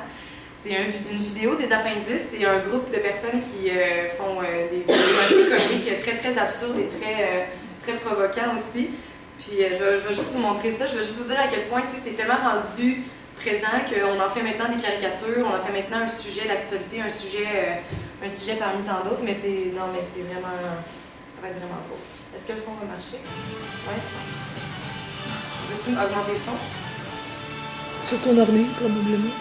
C'est une vidéo des appendices. C'est un groupe de personnes qui font des vidéos assez comiques, très, très absurdes et très provoquants aussi. Puis je vais juste vous montrer ça. Je vais juste vous dire à quel point c'est tellement rendu présent qu'on en fait maintenant des caricatures, on en fait maintenant un sujet d'actualité, un sujet parmi tant d'autres, mais c'est vraiment... Ça va être vraiment beau. Est-ce que le son va marcher? Oui. Veux-tu augmenter le son? Sur ton ordi, probablement.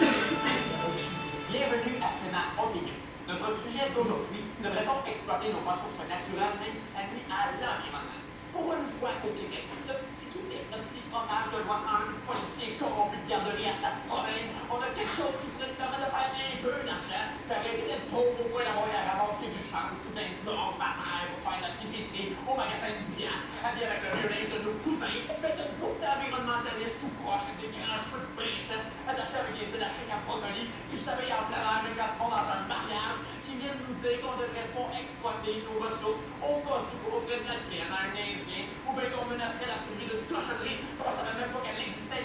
Bienvenue à Sénat Opinion. Notre sujet d'aujourd'hui devrait donc exploiter nos ressources naturelles, même si ça nuit à l'environnement. Pour une fois au Québec, le petit Québec, le petit fromage de loi 101, politicien corrompu de garderie à sa problème, on a quelque chose qui pourrait nous permettre de faire un peu d'argent, d'arrêter d'être pauvre au point d'avoir à ramasser du change, tout un nord à terre pour faire notre épicerie au magasin de piastres, habillé avec le vieux linge de nos cousins, mais de couple d'environnementalistes tout croche avec des grands cheveux de princesse, attachés avec des élastiques à brocoli, qui s'habillent en plein air même quand ils se font dans un mariage, qui viennent nous dire qu'on devrait pas exploiter nos ressources au cas où on offrait de la laine à un Indien, ou bien qu'on menacerait la survie d'une cochonnerie qu'on ne savait même pas qu'elle existait.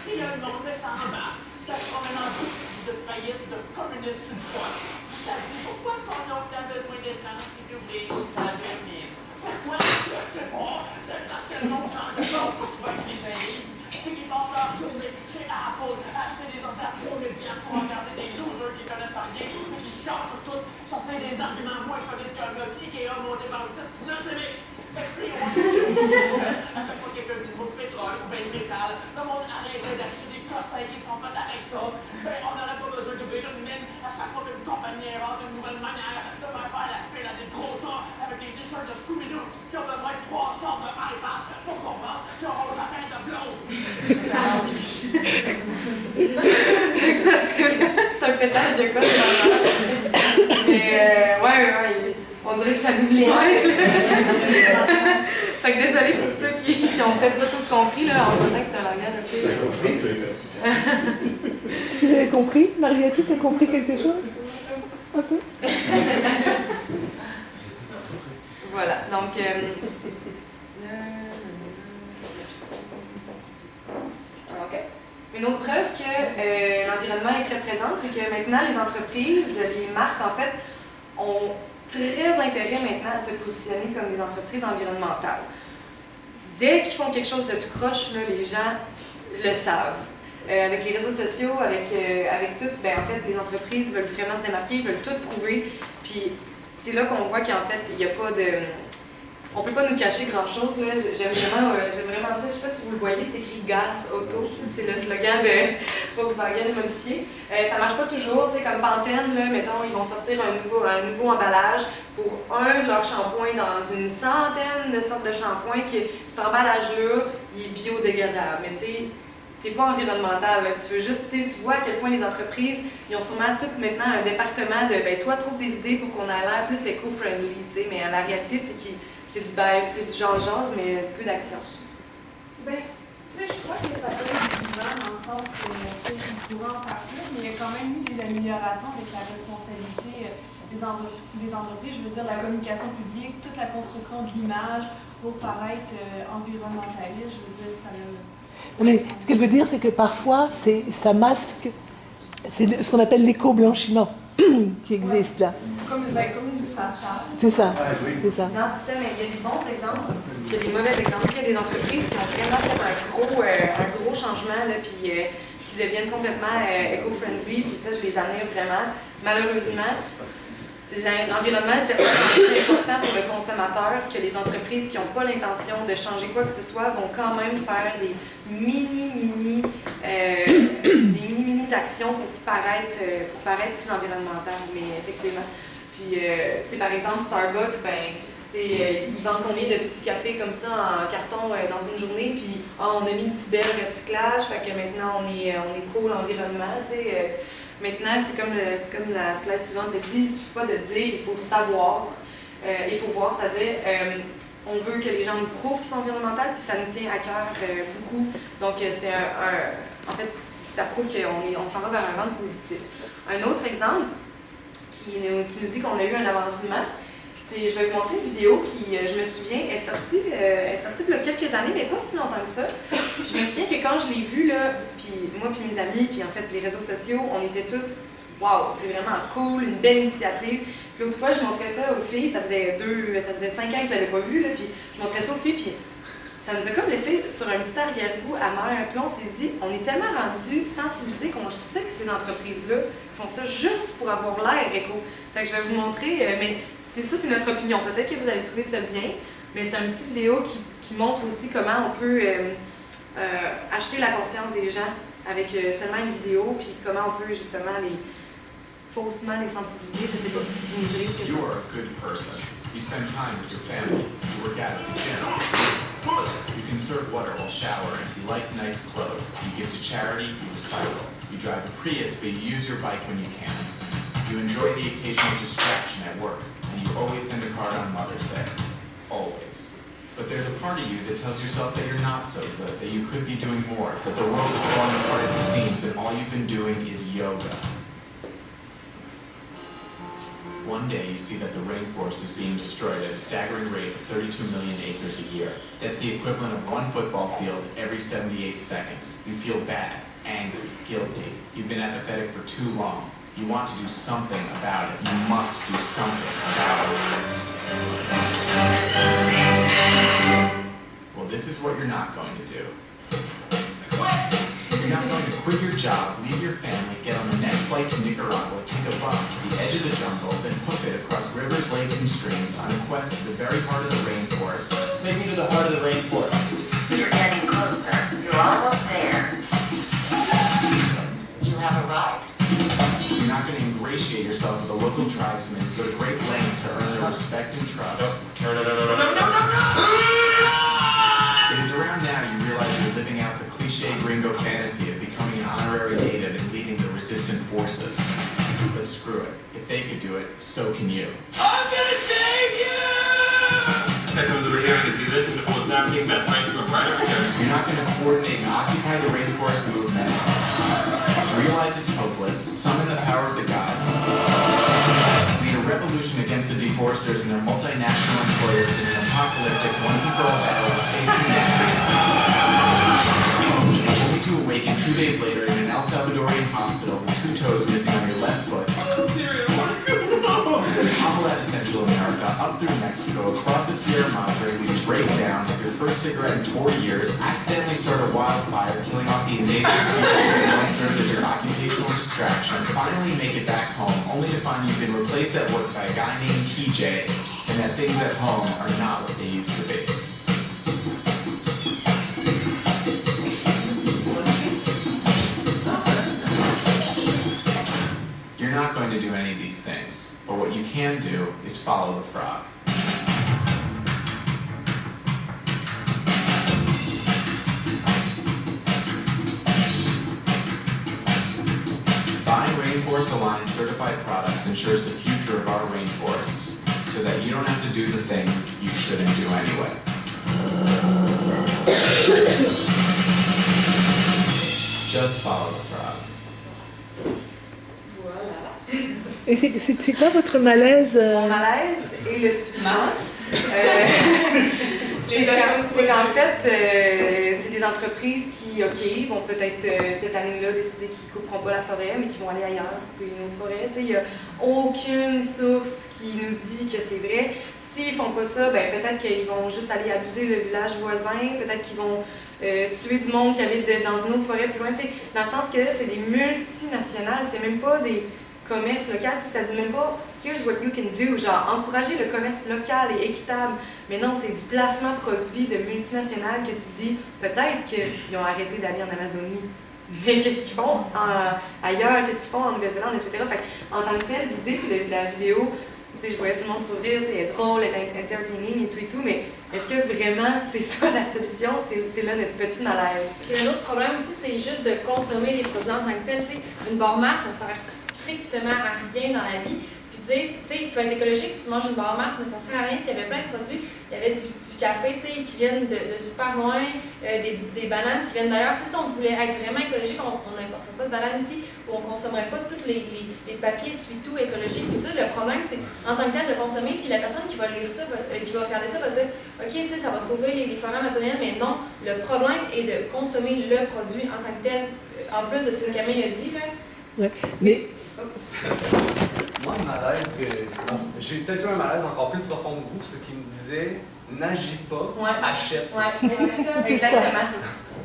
Et le monde met ça en bas. Ça se promène en bouche de faillite de communistes sur le poids. Ça dit pourquoi est-ce qu'on a autant besoin d'essence et d'ouvrir autant de mines? Pourquoi? Je ne sais pas. C'est parce que le monde change de monde plus souvent que les Indiens. C'est qu'ils passent leur journée chez Apple à acheter des ordi à 3000$ pour regarder des losers qui connaissent rien et qui chialent sur tout, sortir des arguments moins solides qu'un gars Ikea monté par le titre ne sais rien. Fait que si on à chaque fois que quelqu'un dit le mot pétrole ou bien métal, le monde arrêtait d'acheter des cossins qui sont faits avec ça. Ben on n'aurait pas besoin d'ouvrir une mine à chaque fois qu'une compagnie invente une nouvelle manière de faire la file à des gros tas avec des t-shirts de Scooby-Doo qui ont besoin de 3 sortes de iPad pour comprendre qu'ils n'auront jamais de blonde. Ça, c'est un pétage de quoi, mais ouais, on dirait que ça nous vient. Fait que désolé pour ceux qui ont peut-être pas tout compris, là, en votant que c'est un langage assez... Tu l'avais compris? Mariette, tu as compris quelque chose? Un peu? Voilà, donc... OK. Une autre preuve que l'environnement est très présent, c'est que maintenant, les entreprises, les marques, en fait, ont très intérêt maintenant à se positionner comme des entreprises environnementales. Dès qu'ils font quelque chose de tout croche, là, les gens le savent. Avec les réseaux sociaux, avec tout, ben, en fait, les entreprises veulent vraiment se démarquer, ils veulent tout prouver. Puis c'est là qu'on voit qu'en fait, il n'y a pas de... On ne peut pas nous cacher grand-chose. J'aime vraiment ça. Je ne sais pas si vous le voyez, c'est écrit Gas Auto. C'est le slogan de Volkswagen modifié. Ça ne marche pas toujours. Comme Pantene, là, mettons, ils vont sortir un nouveau emballage pour un de leurs shampoings dans une centaine de sortes de shampoings. Cet emballage-là, il est biodégradable. Mais tu sais, t'es pas environnemental, là. Tu veux juste, tu vois à quel point les entreprises, ils ont sûrement toutes maintenant un département de, ben toi, trouve des idées pour qu'on ait l'air plus éco-friendly, tu sais, mais la réalité, c'est que c'est du jase, mais peu d'action. Ben, tu sais, je crois que ça peut être différent dans le sens que, tu sais, ils pourraient en faire plus, mais il y a quand même eu des améliorations avec la responsabilité des entreprises. Je veux dire, la communication publique, toute la construction de l'image pour paraître environnementaliste, je veux dire, ça le... Mais ce qu'elle veut dire, c'est que parfois, ça masque, c'est ce qu'on appelle l'éco-blanchiment qui existe là. Comme une façade. C'est ça, c'est ça. Non, c'est ça, mais il y a des bons exemples, il y a des mauvais exemples. Il y a des entreprises qui ont vraiment fait un gros changement, là, puis qui deviennent complètement éco-friendly, puis ça, je les admire vraiment. Malheureusement, l'environnement est tellement important pour le consommateur que les entreprises qui n'ont pas l'intention de changer quoi que ce soit vont quand même faire des mini actions pour paraître plus environnementales, mais effectivement. Puis, tu sais, par exemple, Starbucks, ben, ils vendent combien de petits cafés comme ça en carton dans une journée, puis on a mis une poubelle recyclage, fait que maintenant on est pro l'environnement, tu sais. Maintenant, c'est comme la slide suivante le dit, il ne suffit pas de dire, il faut savoir, il faut voir, c'est-à-dire on veut que les gens nous prouvent qu'ils sont environnementaux, puis ça nous tient à cœur beaucoup. Donc, c'est en fait, ça prouve qu'on s'en va vers un monde positif. Un autre exemple qui nous dit qu'on a eu un avancement, je vais vous montrer une vidéo qui, je me souviens, est sortie il y a quelques années, mais pas si longtemps que ça. Je me souviens que quand je l'ai vue, là, puis moi puis mes amis, puis en fait les réseaux sociaux, on était tous « Wow, c'est vraiment cool, une belle initiative ». Puis l'autre fois, je montrais ça aux filles, ça faisait 5 ans que je ne l'avais pas vu, là, puis je montrais ça aux filles, puis ça nous a comme laissé sur un petit arrière-goût amer. Puis on s'est dit, on est tellement rendus sensibilisés qu'on sait que ces entreprises-là font ça juste pour avoir l'air éco. Fait que je vais vous montrer, mais c'est notre opinion. Peut-être que vous allez trouver ça bien, mais c'est un petit vidéo qui montre aussi comment on peut acheter la conscience des gens avec seulement une vidéo, puis comment on peut justement faussement les sensibiliser. Je sais pas. Vous me direz ce que c'est. You're a good person. You spend time with your family. You work out at the gym. You conserve water while showering. You like nice clothes. You give to charity. You recycle. You drive a Prius, but you use your bike when you can. You enjoy the occasional distraction at work, and you always send a card on Mother's Day. Always. But there's a part of you that tells yourself that you're not so good, that you could be doing more, that the world is falling apart at the seams, and all you've been doing is yoga. one day you see that the rainforest is being destroyed at a staggering rate of 32 million acres a year. That's the equivalent of one football field every 78 seconds. You feel bad, angry, guilty. You've been apathetic for too long. You want to do something about it. You must do something about it. Well, this is what you're not going to do. You're not going to quit your job, leave your family, get on the next flight to Nicaragua, take a bus to the edge of the jungle, then hoof it across rivers, lakes, and streams on a quest to the very heart of the rainforest. Take me to the heart of the rainforest. You're getting closer. You're almost there. You have arrived. You're not going to ingratiate yourself with the local tribesmen, go to great lengths to earn their respect and trust. No. It is around now you realize you're living out the cliché gringo fantasy of becoming an honorary native and leading the resistant forces. But screw it. If they could do it, so can you. I'm gonna save you! Expect those over here to do this and what's happening, that's right from right over here. You're not going to coordinate and occupy the rainforest movement. Realize it's hopeless. Summon the power of the gods. Lead a revolution against the deforesters and their multinational employers in an apocalyptic, once-and-for-all battle to save humanity. Only to awaken 2 days later in an El Salvadorian hospital with 2 toes missing on your left foot. Hobble out of Central America, up through Mexico, across the Sierra Madre, where you break down, have your first cigarette in 4 years, accidentally start a wildfire, killing off the endangered species that once served as your occupational distraction, finally make it back home, only to find you've been replaced at work by a guy named TJ, and that things at home are not what they used to be. You're not going to do any of these things, but what you can do is follow the frog. Buying Rainforest Alliance certified products ensures the future of our rainforests, so that you don't have to do the things you shouldn't do anyway. Just follow the frog. Et c'est quoi votre malaise Mon malaise est le suivant. C'est qu'en fait, c'est des entreprises qui, OK, vont peut-être cette année-là décider qu'ils ne couperont pas la forêt, mais qui vont aller ailleurs, couper une autre forêt. Il n'y a aucune source qui nous dit que c'est vrai. S'ils ne font pas ça, ben, peut-être qu'ils vont juste aller abuser le village voisin, peut-être qu'ils vont tuer du monde qui habite dans une autre forêt plus loin. Dans le sens que c'est des multinationales, c'est même pas des commerce local, ça dit même pas here's what you can do, genre encourager le commerce local et équitable, mais non, c'est du placement produit de multinationales que tu dis peut-être qu'ils ont arrêté d'aller en Amazonie, mais qu'est-ce qu'ils font ailleurs, qu'est-ce qu'ils font en Nouvelle-Zélande, etc. Fait, en tant que telle, l'idée puis la vidéo, je voyais tout le monde sourire, elle est drôle, elle est entertaining et tout, mais est-ce que vraiment c'est ça la solution? C'est là notre petit malaise. Puis un autre problème aussi, c'est juste de consommer les produits en tant que tel. Une barre Mars, ça sert strictement à rien dans la vie. Puis tu vas être écologique si tu manges une barre Mars, mais ça sert à rien. Puis il y avait plein de produits. Il y avait du café qui viennent de super loin, des bananes qui viennent d'ailleurs. Si on voulait être vraiment écologique, on n'importerait pas de bananes ici, ou on ne consommerait pas tous les papiers essuie-tout écologiques. Puis le problème, c'est en tant que tel de consommer, puis la personne qui va lire ça, qui va regarder ça, va dire OK, ça va sauver les forêts amazoniennes, mais non, le problème est de consommer le produit en tant que tel, en plus de ce que Camille a dit. Là. Ouais, mais... Moi, le malaise j'ai peut-être eu un malaise encore plus profond que vous, ce qui me disait n'agis pas, achète. Ouais, c'est ça, exactement.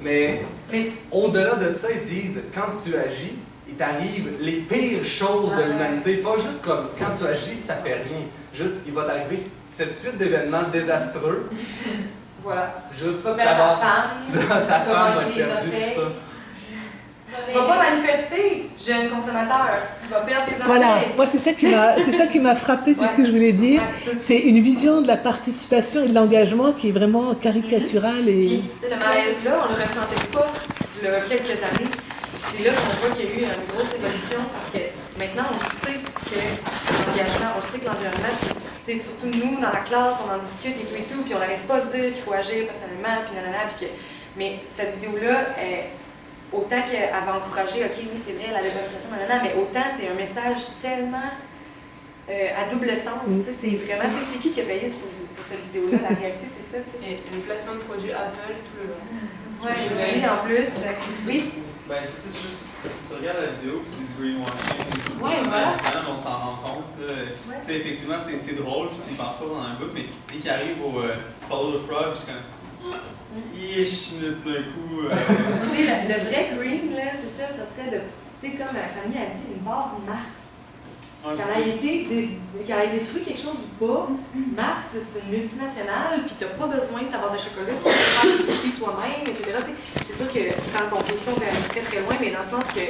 Mais au-delà de ça, ils disent quand tu agis, il t'arrive les pires choses de l'humanité. Pas juste comme quand tu agis, ça fait rien. Juste, il va t'arriver cette suite d'événements désastreux. Voilà. Juste tu vas perdre ta femme. Ta femme va être perdue, tout ça. Tu vas pas manifester, jeune consommateur. Tu vas perdre tes oreilles. Voilà, moi c'est ça qui m'a frappé, c'est ce que je voulais dire. C'est une vision de la participation et de l'engagement qui est vraiment caricaturale. Et... Puis ce malaise-là, on le ressentait pas il y a quelques années. Puis c'est là qu'on voit qu'il y a eu une grosse évolution parce que maintenant on sait que l'engagement, on sait que l'environnement, c'est surtout nous dans la classe, on en discute et tout, puis on n'arrête pas de dire qu'il faut agir personnellement, puis nanana, puis que... Mais cette vidéo-là, autant qu'elle va encourager, OK, oui, c'est vrai, la dévalorisation, nanana, mais autant c'est un message tellement à double sens. Tu sais, c'est vraiment, tu sais, c'est qui a payé pour cette vidéo-là? La réalité, c'est ça. Tu sais. Et une placement de produit Apple tout le long. Ouais, aussi, en plus. Oui. Ben, c'est ça, juste. Tu regardes la vidéo, puis c'est du greenwashing. Ouais, voilà. On s'en rend compte. Tu sais, effectivement, c'est drôle, puis tu y penses pas pendant un bout, mais dès qu'il arrive au Follow the Frog, je suis comme. D'un coup. Tu sais, le vrai green, là, c'est ça, ça serait de. Tu sais, comme Fanny a dit, une barre Mars. Qu'elle a détruit quelque chose ou pas, Mars, c'est une multinationale, puis t'as pas besoin d'avoir de chocolat, tu peux faire des biscuits toi-même, etc. C'est sûr que quand on peut on va très très loin, mais dans le sens que,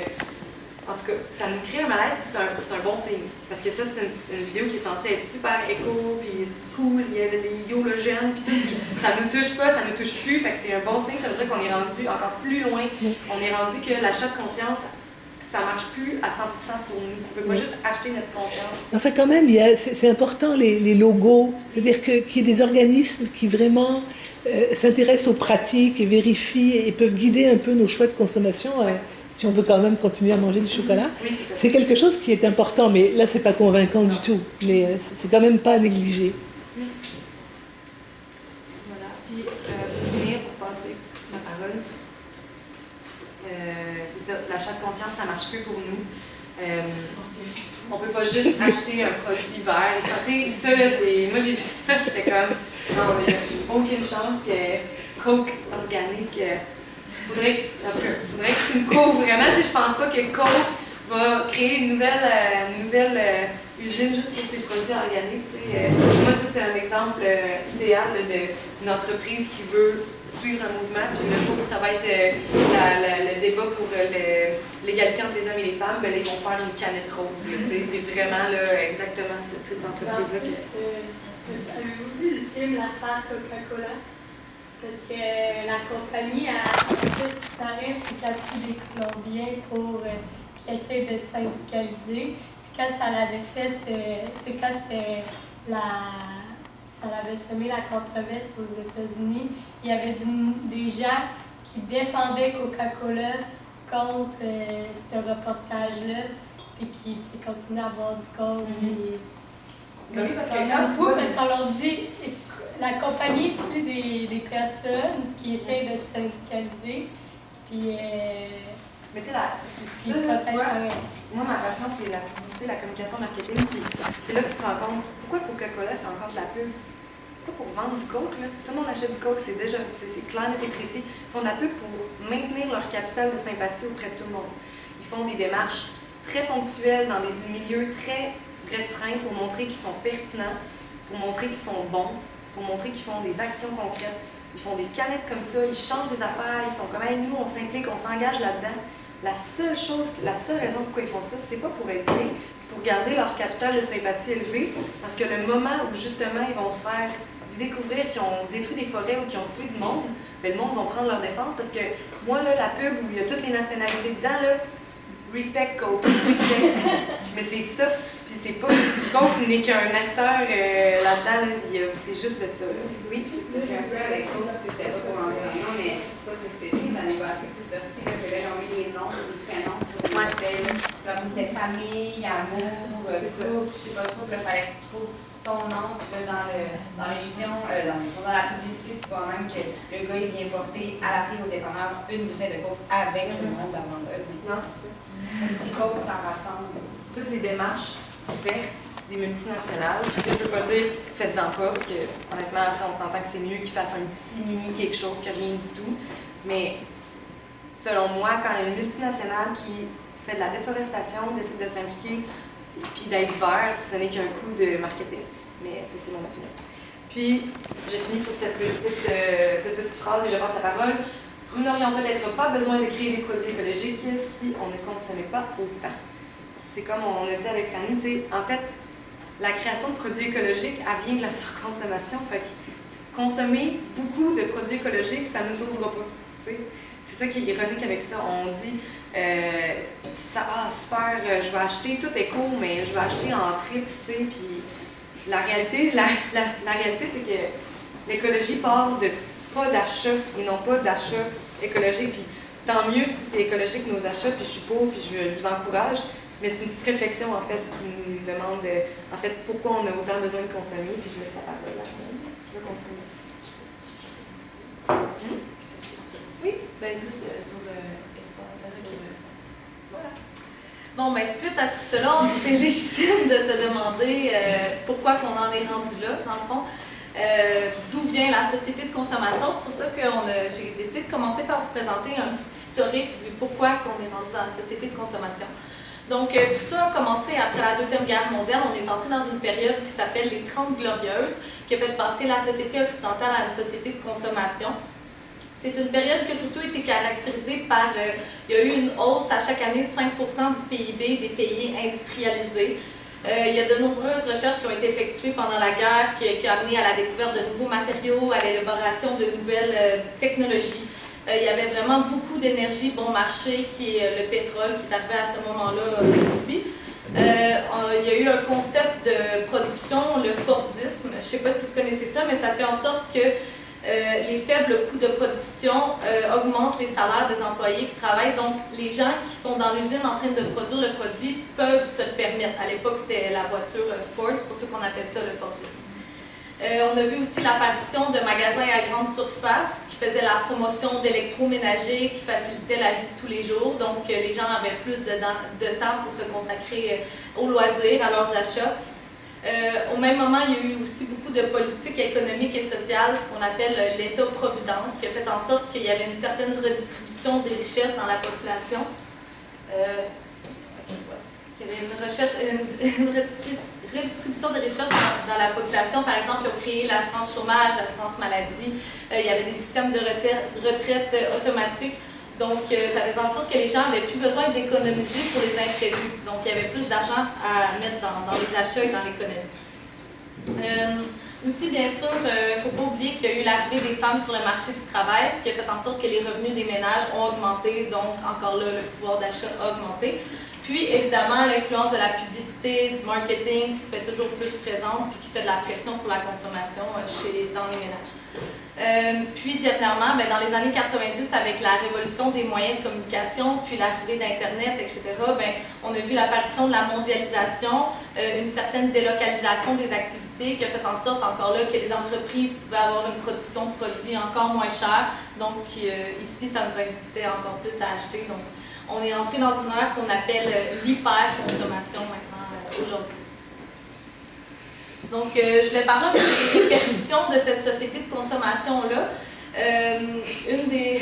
en tout cas, ça nous crée un malaise, puis c'est un bon signe. Parce que ça, c'est une vidéo qui est censée être super éco, puis c'est cool, il y a les YOLOGEN, puis tout, puis ça nous touche pas, ça nous touche plus, fait que c'est un bon signe, ça veut dire qu'on est rendu encore plus loin. On est rendu que l'achat de conscience, ça marche plus à 100% sur nous. On peut pas juste acheter notre conscience. Enfin, quand même, c'est important les logos. C'est-à-dire qu'il y ait des organismes qui vraiment s'intéressent aux pratiques et vérifient et peuvent guider un peu nos choix de consommation si on veut quand même continuer à manger du chocolat. Oui, c'est quelque chose qui est important, mais là, c'est pas convaincant du tout. Mais c'est quand même pas à négliger. Voilà. Puis, pour finir, pour passer ma parole, c'est ça, l'achat de conscience, ça marche plus pour nous. On peut pas juste acheter un produit vert. Ça, là, c'est... Moi, j'ai vu ça, j'étais comme... Non, il n'y a aucune chance que Coke organique... faudrait que tu me couvres vraiment. Je pense pas que Coke va créer une nouvelle usine juste pour ses produits organiques. Moi, ça, c'est un exemple idéal d'une entreprise qui veut suivre un mouvement, puis le jour où ça va être le débat pour l'égalité entre les hommes et les femmes, ben, ils vont faire une canette rose. C'est vraiment là, exactement cette entreprise-là. Avez-vous vu le film L'affaire Coca-Cola? Parce que la compagnie, ce qui paraît, c'est qu'elle a pris des Colombiens pour qu'ils essaient de syndicaliser. Quand ça l'avait fait, quand c'était ça avait semé la controverse aux États-Unis, il y avait des gens qui défendaient Coca-Cola contre ce reportage-là, puis qui continuaient à boire du coke. Oui, parce qu'on leur dit, la compagnie tue des personnes qui essayent de se syndicaliser, puis mais tu sais, moi, ma passion, c'est la publicité, la communication, le marketing, puis c'est là que tu te rends compte pourquoi Coca-Cola fait encore de la pub. C'est pas pour vendre du coke, là. Tout le monde achète du coke, c'est clair, net et précis. Ils font de la pub pour maintenir leur capital de sympathie auprès de tout le monde. Ils font des démarches très ponctuelles dans des milieux très restreints pour montrer qu'ils sont pertinents, pour montrer qu'ils sont bons, pour montrer qu'ils font des actions concrètes. Ils font des canettes comme ça, ils changent des affaires, ils sont comme hey, nous, on s'implique, on s'engage là-dedans. La seule raison pourquoi ils font ça, c'est pas pour être bien, c'est pour garder leur capital de sympathie élevé, parce que le moment où justement ils vont se faire découvrir qu'ils ont détruit des forêts ou qu'ils ont tué du monde, bien, le monde va prendre leur défense, parce que moi, là, la pub où il y a toutes les nationalités dedans, là, respect Coke, respect. Mais c'est ça, puis c'est pas, Coke n'est qu'un acteur là-dedans, là, c'est juste de ça, là. Oui? C'est un peu avec Coke, c'était pas pour l'environnement, mais c'est pas spécifique, l'année passée, c'est sorti, parce que là, ils ont mis les noms, les prénoms sur les bouteilles, comme c'était famille, amour, couple, je sais pas trop, il fallait que tu trouves ton nom, puis là, dans l'émission, dans la publicité, tu vois même que le gars, il vient porter à la fille au dépanneur une bouteille de Coke avec le nom de la vendeuse. Non, c'est ça. Si Coke, ça rassemble. Toutes les démarches vertes des multinationales, puis tu sais, je peux pas dire faites-en pas, parce que honnêtement, on s'entend que c'est mieux qu'ils fassent un petit mini quelque chose que rien du tout. Mais selon moi, quand il y a une multinationale qui fait de la déforestation, décide de s'impliquer, puis d'être vert, ce n'est qu'un coup de marketing. Mais c'est mon opinion. Puis, je finis sur cette petite phrase et je passe la parole. Nous n'aurions peut-être pas besoin de créer des produits écologiques si on ne consommait pas autant. C'est comme on a dit avec Fanny, tu sais, en fait, la création de produits écologiques, elle vient de la surconsommation. Fait que consommer beaucoup de produits écologiques, ça ne nous sauvera pas. T'sais. C'est ça qui est ironique avec ça. On dit, super, je vais acheter tout éco, mais je vais acheter en triple, tu sais, puis la réalité, c'est que l'écologie part de pas d'achat et non pas d'achat écologique. Puis tant mieux si c'est écologique nos achats, puis je suis pour, puis je vous encourage. Mais c'est une petite réflexion, en fait, qui nous demande, en fait, pourquoi on a autant besoin de consommer, puis je laisse la parole là. Qui veut consommer? Oui? Ben, plus sur espace, voilà. Bon, ben, suite à tout cela, c'est légitime de se demander pourquoi qu'on en est rendu là, dans le fond. D'où vient la société de consommation. C'est pour ça que j'ai décidé de commencer par vous présenter un petit historique du pourquoi qu'on est rendu dans la société de consommation. Donc, tout ça a commencé après la Deuxième Guerre mondiale. On est entré dans une période qui s'appelle les 30 Glorieuses, qui a fait passer la société occidentale à une société de consommation. C'est une période qui a surtout été caractérisée par, il y a eu une hausse à chaque année de 5% du PIB des pays industrialisés. Il y a de nombreuses recherches qui ont été effectuées pendant la guerre qui a amené à la découverte de nouveaux matériaux, à l'élaboration de nouvelles technologies. Il y avait vraiment beaucoup d'énergie bon marché, qui est le pétrole, qui est arrivé à ce moment-là aussi. Il y a eu un concept de production, le Fordisme. Je ne sais pas si vous connaissez ça, mais ça fait en sorte que les faibles coûts de production augmentent les salaires des employés qui travaillent. Donc, les gens qui sont dans l'usine en train de produire le produit peuvent se le permettre. À l'époque, c'était la voiture Ford, c'est pour ça qu'on appelle ça le Fordisme. On a vu aussi l'apparition de magasins à grande surface qui faisaient la promotion d'électroménager, qui facilitaient la vie de tous les jours. Donc, les gens avaient plus de temps pour se consacrer aux loisirs, à leurs achats. Au même moment, il y a eu aussi beaucoup de politiques économiques et sociales, ce qu'on appelle l'État-providence, qui a fait en sorte qu'il y avait une certaine redistribution des richesses dans la population. Il y avait une redistribution des richesses dans la population. Par exemple, ils ont créé l'assurance chômage, l'assurance maladie. Il y avait des systèmes de retraite automatiques. Donc, ça faisait en sorte que les gens n'avaient plus besoin d'économiser pour les imprévus. Donc, il y avait plus d'argent à mettre dans les achats et dans l'économie. Aussi, bien sûr, il ne faut pas oublier qu'il y a eu l'arrivée des femmes sur le marché du travail, ce qui a fait en sorte que les revenus des ménages ont augmenté, donc encore là, le pouvoir d'achat a augmenté. Puis, évidemment, l'influence de la publicité, du marketing qui se fait toujours plus présente et qui fait de la pression pour la consommation dans les ménages. Puis, dernièrement, dans les années 90, avec la révolution des moyens de communication, puis l'arrivée d'Internet, etc., on a vu l'apparition de la mondialisation, une certaine délocalisation des activités qui a fait en sorte, encore là, que les entreprises pouvaient avoir une production de produits encore moins chers. Donc, ici, ça nous incitait encore plus à acheter. Donc, on est entré dans une ère qu'on appelle l'hyper-consommation maintenant, aujourd'hui. Donc, je voulais parler un peu des répercussions de cette société de consommation-là. Une des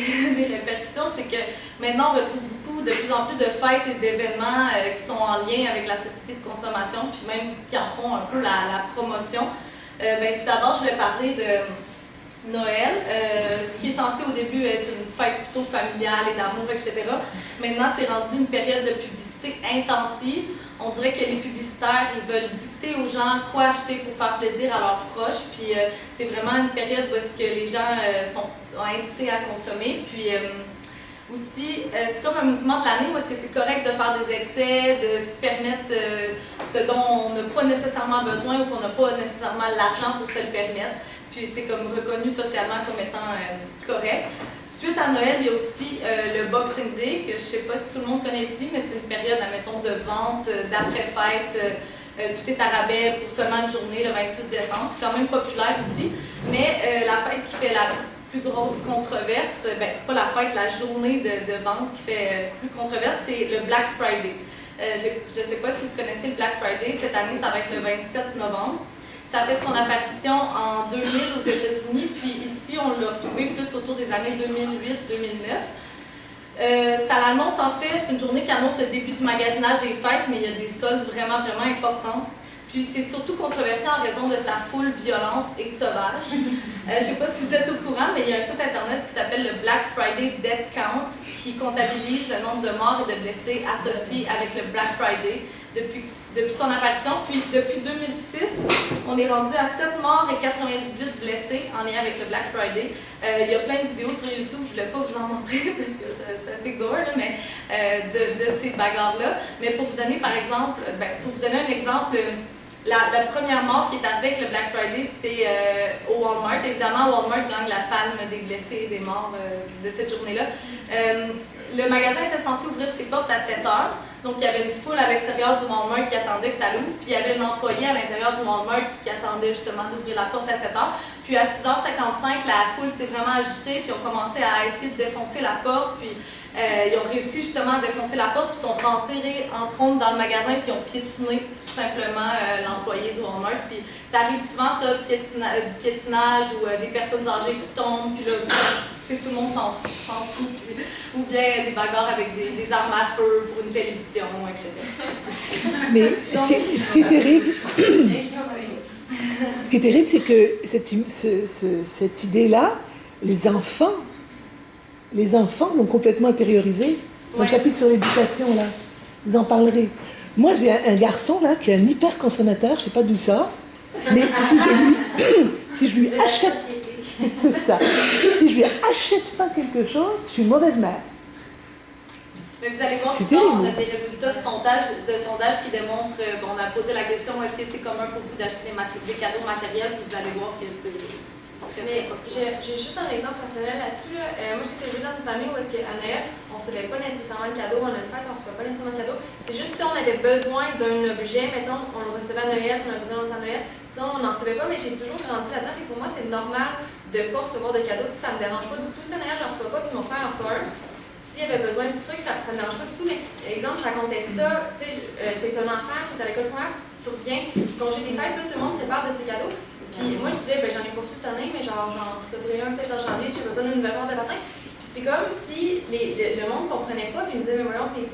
répercussions, c'est que maintenant, on retrouve de plus en plus de fêtes et d'événements qui sont en lien avec la société de consommation, puis même qui en font un peu la promotion. Tout d'abord, je voulais parler de Noël, ce qui est censé au début être une fête plutôt familiale et d'amour, etc. Maintenant, c'est rendu une période de publicité intensive. On dirait que les publicitaires, ils veulent dicter aux gens quoi acheter pour faire plaisir à leurs proches. Puis c'est vraiment une période où est-ce que les gens sont incités à consommer. Puis aussi, c'est comme un mouvement de l'année où est-ce que c'est correct de faire des excès, de se permettre ce dont on n'a pas nécessairement besoin ou qu'on n'a pas nécessairement l'argent pour se le permettre. Puis c'est comme reconnu socialement comme étant correct. Suite à Noël, il y a aussi le Boxing Day, que je ne sais pas si tout le monde connaît ici, mais c'est une période, admettons, de vente, d'après-fête. Tout est à rabais pour seulement une journée, le 26 décembre. C'est quand même populaire ici. Mais la fête qui fait la plus grosse controverse, pas la fête, la journée de vente qui fait plus controverse, c'est le Black Friday. Je ne sais pas si vous connaissez le Black Friday. Cette année, ça va être le 27 novembre. Ça a fait son apparition en 2000 aux États-Unis, puis ici, on l'a retrouvé plus autour des années 2008-2009. Ça l'annonce, en fait, c'est une journée qui annonce le début du magasinage des fêtes, mais il y a des soldes vraiment, vraiment importants. Puis c'est surtout controversé en raison de sa foule violente et sauvage. Je ne sais pas si vous êtes au courant, mais il y a un site internet qui s'appelle le Black Friday Death Count, qui comptabilise le nombre de morts et de blessés associés avec le Black Friday depuis son apparition. Puis depuis 2006, on est rendu à 7 morts et 98 blessés en lien avec le Black Friday. Il y a plein de vidéos sur YouTube, je ne voulais pas vous en montrer parce que c'est assez gore, là, mais de ces bagarres-là. Mais pour vous donner par exemple, pour vous donner un exemple, la première mort qui est arrivée avec le Black Friday, c'est au Walmart. Évidemment, Walmart gagne la palme des blessés et des morts de cette journée-là. Le magasin était censé ouvrir ses portes à 7 heures. Donc, il y avait une foule à l'extérieur du Walmart qui attendait que ça l'ouvre, puis il y avait un employé à l'intérieur du Walmart qui attendait justement d'ouvrir la porte à 7h. Puis à 6h55, la foule s'est vraiment agitée, puis ont commencé à essayer de défoncer la porte, puis ils ont réussi justement à défoncer la porte, puis sont rentrés en trompe dans le magasin, puis ont piétiné tout simplement l'employé du Walmart. Puis ça arrive souvent, ça, du piétinage ou des personnes âgées qui tombent, puis là, tout le monde s'en fout, puis, ou bien des bagarres avec des armes à feu pour une télévision, etc. Mais ce qui est terrible, ce qui est terrible, c'est que cette idée-là, les enfants l'ont complètement intériorisée. Dans le chapitre sur l'éducation, là, vous en parlerez. Moi, j'ai un garçon, là, qui est un hyper consommateur, je ne sais pas d'où il sort, mais si je lui achète... ça. Si je lui achète pas quelque chose, je suis une mauvaise mère. Mais vous allez voir, souvent, on a des résultats de sondage qui démontrent, on a posé la question, est-ce que c'est commun pour vous d'acheter des cadeaux matériels, puis vous allez voir que c'est... Mais j'ai juste un exemple personnel là-dessus. Moi, j'étais élevée dans une famille où est-ce qu'à Noël, on ne recevait pas nécessairement de cadeau, à notre fête, on ne recevait pas nécessairement de cadeau. C'est juste si on avait besoin d'un objet, mettons, on le recevait à Noël, si on avait besoin d'un Noël, ça, on n'en recevait pas, mais j'ai toujours grandi là-dedans. Et pour moi, c'est normal de ne pas recevoir de cadeaux. Ça ne me dérange pas du tout. Si à Noël, je n'en reçois pas, puis mon frère en reçoit un. S'il y avait besoin du truc, ça ne me dérange pas du tout. Mais, exemple, je racontais ça, tu sais, t'es un enfant, tu es à l'école primaire, tu reviens, du congé des fêtes, là, tout le monde se parle de ses cadeaux. Puis moi, je disais, ben, j'en ai pas reçu cette année, mais genre, j'en recevrai un peut-être en janvier, j'ai besoin d'une nouvelle paire de patins. Puis c'est comme si le monde ne comprenait pas, puis il me disait, mais voyons, tes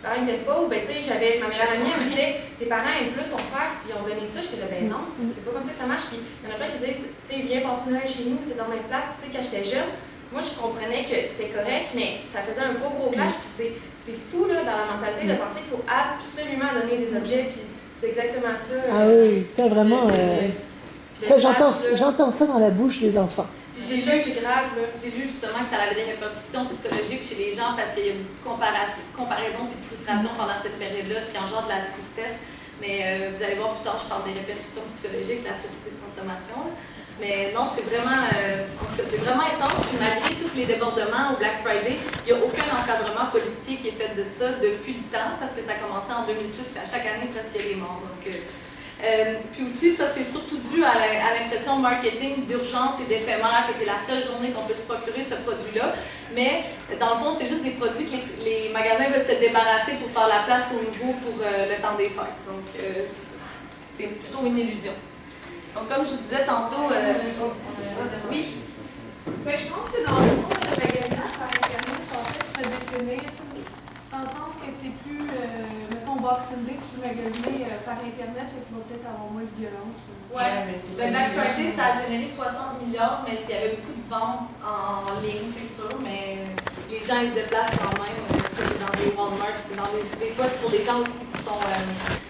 parents n'étaient pas, ou ben, tu sais, j'avais ma meilleure amie, elle me disait, tes parents aiment plus ton frère s'ils ont donné ça. J'étais là, ben non, c'est pas comme ça que ça marche. Puis il y en a plein qui disaient, tu sais, viens passer Noël chez nous, c'est dans mes plates. Tu sais, quand j'étais jeune, moi, je comprenais que c'était correct, mais ça faisait un gros clash, puis c'est fou, là, dans la mentalité, de penser qu'il faut absolument donner des objets, puis c'est exactement ça. Ah oui, ça vraiment... Ça, j'entends ça dans la bouche des enfants. J'ai lu, c'est grave, là. J'ai lu justement que ça avait des répercussions psychologiques chez les gens parce qu'il y a beaucoup de comparaisons et de frustration pendant cette période-là, ce qui engendre de la tristesse. Mais vous allez voir plus tard, je parle des répercussions psychologiques de la société de consommation. Là. Mais non, c'est vraiment, en tout cas, c'est vraiment intense. Malgré tous les débordements au Black Friday, il n'y a aucun encadrement policier qui est fait de ça depuis le temps parce que ça a commencé en 2006 et à chaque année, presque, il y a des morts. Donc, puis aussi, ça, c'est surtout dû à l'impression marketing d'urgence et d'éphémère, que c'est la seule journée qu'on peut se procurer ce produit-là. Mais, dans le fond, c'est juste des produits que les magasins veulent se débarrasser pour faire la place au nouveau pour le temps des fêtes. Donc, c'est plutôt une illusion. Donc, comme je vous disais tantôt... oui? Ben, je pense que dans le fond, le magasinage par Internet, en fait, se définir, dans le sens que c'est plus, mettons, Boxing Day, tu peux magasiner par Internet, fait qu'il va peut-être avoir moins de violence. Ouais, mais c'est Black Friday, ça a généré 60 milliards, mais il y avait beaucoup de ventes en ligne, c'est sûr, mais les gens, ils se déplacent quand même. C'est dans des Walmart, c'est dans des fois, c'est pour les gens aussi qui sont...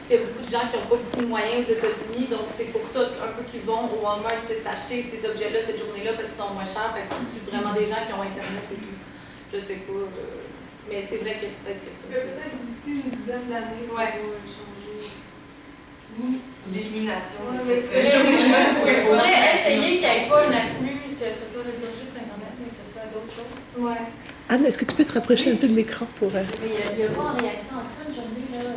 il y a beaucoup de gens qui n'ont pas beaucoup de moyens aux États-Unis, donc c'est pour ça un peu qu'ils vont au Walmart s'acheter ces objets-là cette journée-là parce qu'ils sont moins chers. Fait que c'est vraiment des gens qui ont Internet et tout. Je sais pas. Mais c'est vrai que peut-être que c'est... Peut-être d'ici une dizaine d'années, ça va changer. L'élimination de Il faudrait essayer qu'il n'y ait pas un afflux, que ce soit juste Internet, mais que ce soit d'autres choses. Ouais. Anne, est-ce que tu peux te rapprocher un peu de l'écran pour... Mais il y a pas en réaction à ça, une journée là,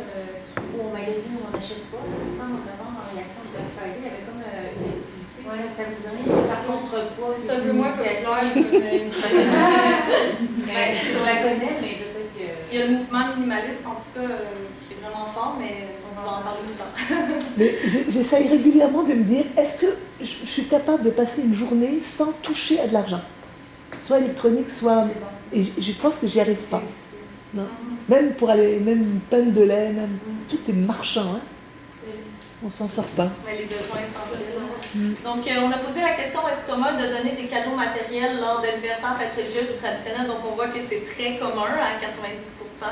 où on magasine, où on n'achète pas. Il me semble en réaction de Black Friday, il y avait comme une activité. Ouais, ça vous donne par contre-poids. Ça veut moins populaire. Je la connais, mais peut-être que... Il y a le mouvement minimaliste, en tout cas, qui est vraiment fort, mais on va en parler tout le temps. Mais j'essaye régulièrement de me dire, est-ce que je suis capable de passer une journée sans toucher à de l'argent? Soit électronique, soit... Et je pense que j'y arrive pas. Non. Même pour aller, même une panne de lait, même tout est marchand. Hein. On s'en sort pas. Mais les besoins essentiels. Donc, on a posé la question, est-ce commun de donner des cadeaux matériels lors d'anniversaires, fêtes religieuses ou traditionnelles? Donc, on voit que c'est très commun, à 90%.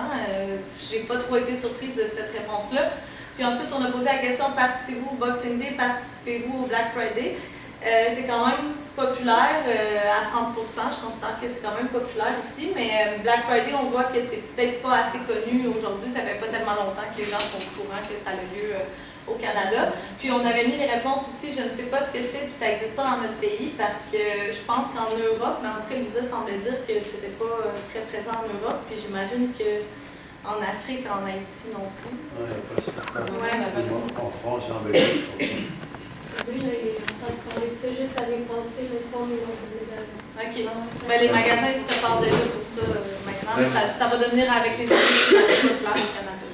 J'ai pas trop été surprise de cette réponse-là. Puis ensuite, on a posé la question, participez-vous au Boxing Day, participez-vous au Black Friday? C'est quand même populaire à 30%, je considère que c'est quand même populaire ici, mais Black Friday, on voit que c'est peut-être pas assez connu aujourd'hui, ça fait pas tellement longtemps que les gens sont au courant que ça a lieu au Canada. Puis on avait mis les réponses aussi, je ne sais pas ce que c'est, puis ça n'existe pas dans notre pays, parce que je pense qu'en Europe, mais en tout cas Lisa semblait dire que c'était pas très présent en Europe, puis j'imagine que en Afrique, en Haïti non plus. Ouais, il n'y a pas ça. Ouais. En France et en Belgique. Oui, les enfants parlaient de ça juste avec penser, mais ça, on est OK. Mais les magasins se préparent déjà pour ça maintenant. Mais ça va devenir avec les années populaires au Canada.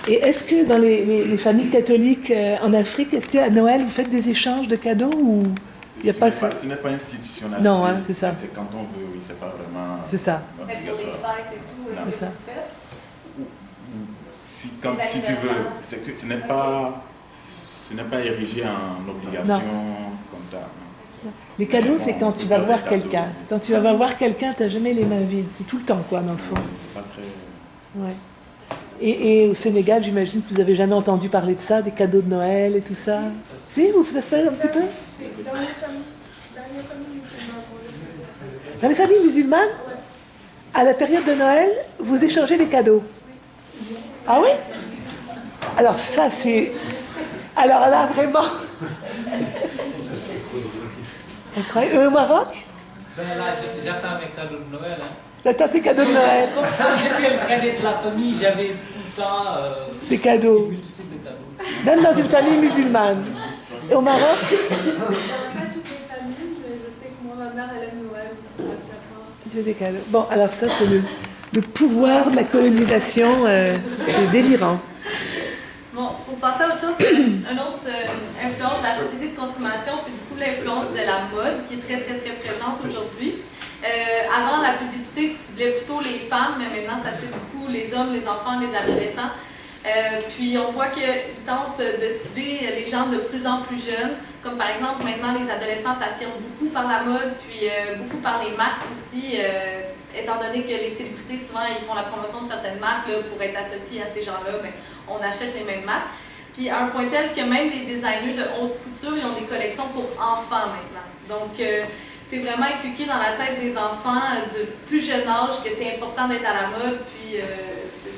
Et est-ce que dans les familles catholiques en Afrique, est-ce qu'à Noël, vous faites des échanges de cadeaux ou il y a pas ça? Ce n'est pas institutionnalisé. Non, hein, c'est ça. C'est quand on veut, oui, c'est pas vraiment. C'est ça. Mais pour les fêtes et tout, c'est ça. Si tu veux, c'est que ce n'est pas érigé en obligation comme ça. Les cadeaux, c'est quand tu vas voir quelqu'un. Quand tu vas voir quelqu'un, tu n'as jamais les mains vides. C'est tout le temps, quoi, dans le fond. C'est pas très. Ouais. Et au Sénégal, j'imagine que vous n'avez jamais entendu parler de ça, des cadeaux de Noël et tout ça. Si, vous ça se fait un petit peu? C'est dans les familles musulmanes. Dans les familles musulmanes, à la période de Noël, vous échangez les cadeaux. Ah oui? Alors ça, c'est... Alors là, vraiment... Incroyable. Au Maroc? Ben là, j'attends mes cadeaux de Noël. Hein. T'attends tes cadeaux de Noël? Quand j'étais le cadet de la famille, j'avais tout le temps... des cadeaux. Une multitude de cadeaux. Même dans une famille musulmane. Et au Maroc? Pas toutes les familles, mais je sais que moi, ma mère, elle aime Noël. J'ai des cadeaux. Bon, alors ça, c'est le pouvoir de la colonisation. C'est délirant. Bon, pour passer à autre chose, une autre influence de la société de consommation, c'est beaucoup l'influence de la mode qui est très, très, très présente aujourd'hui. Avant, la publicité ciblait plutôt les femmes, mais maintenant, ça cible beaucoup les hommes, les enfants, les adolescents. Puis on voit qu'ils tentent de cibler les gens de plus en plus jeunes, comme par exemple maintenant les adolescents s'affirment beaucoup par la mode, puis beaucoup par les marques aussi, étant donné que les célébrités souvent ils font la promotion de certaines marques là, pour être associés à ces gens-là, mais on achète les mêmes marques. Puis à un point tel que même les designers de haute couture ils ont des collections pour enfants maintenant. Donc c'est vraiment inculqué dans la tête des enfants de plus jeune âge que c'est important d'être à la mode, puis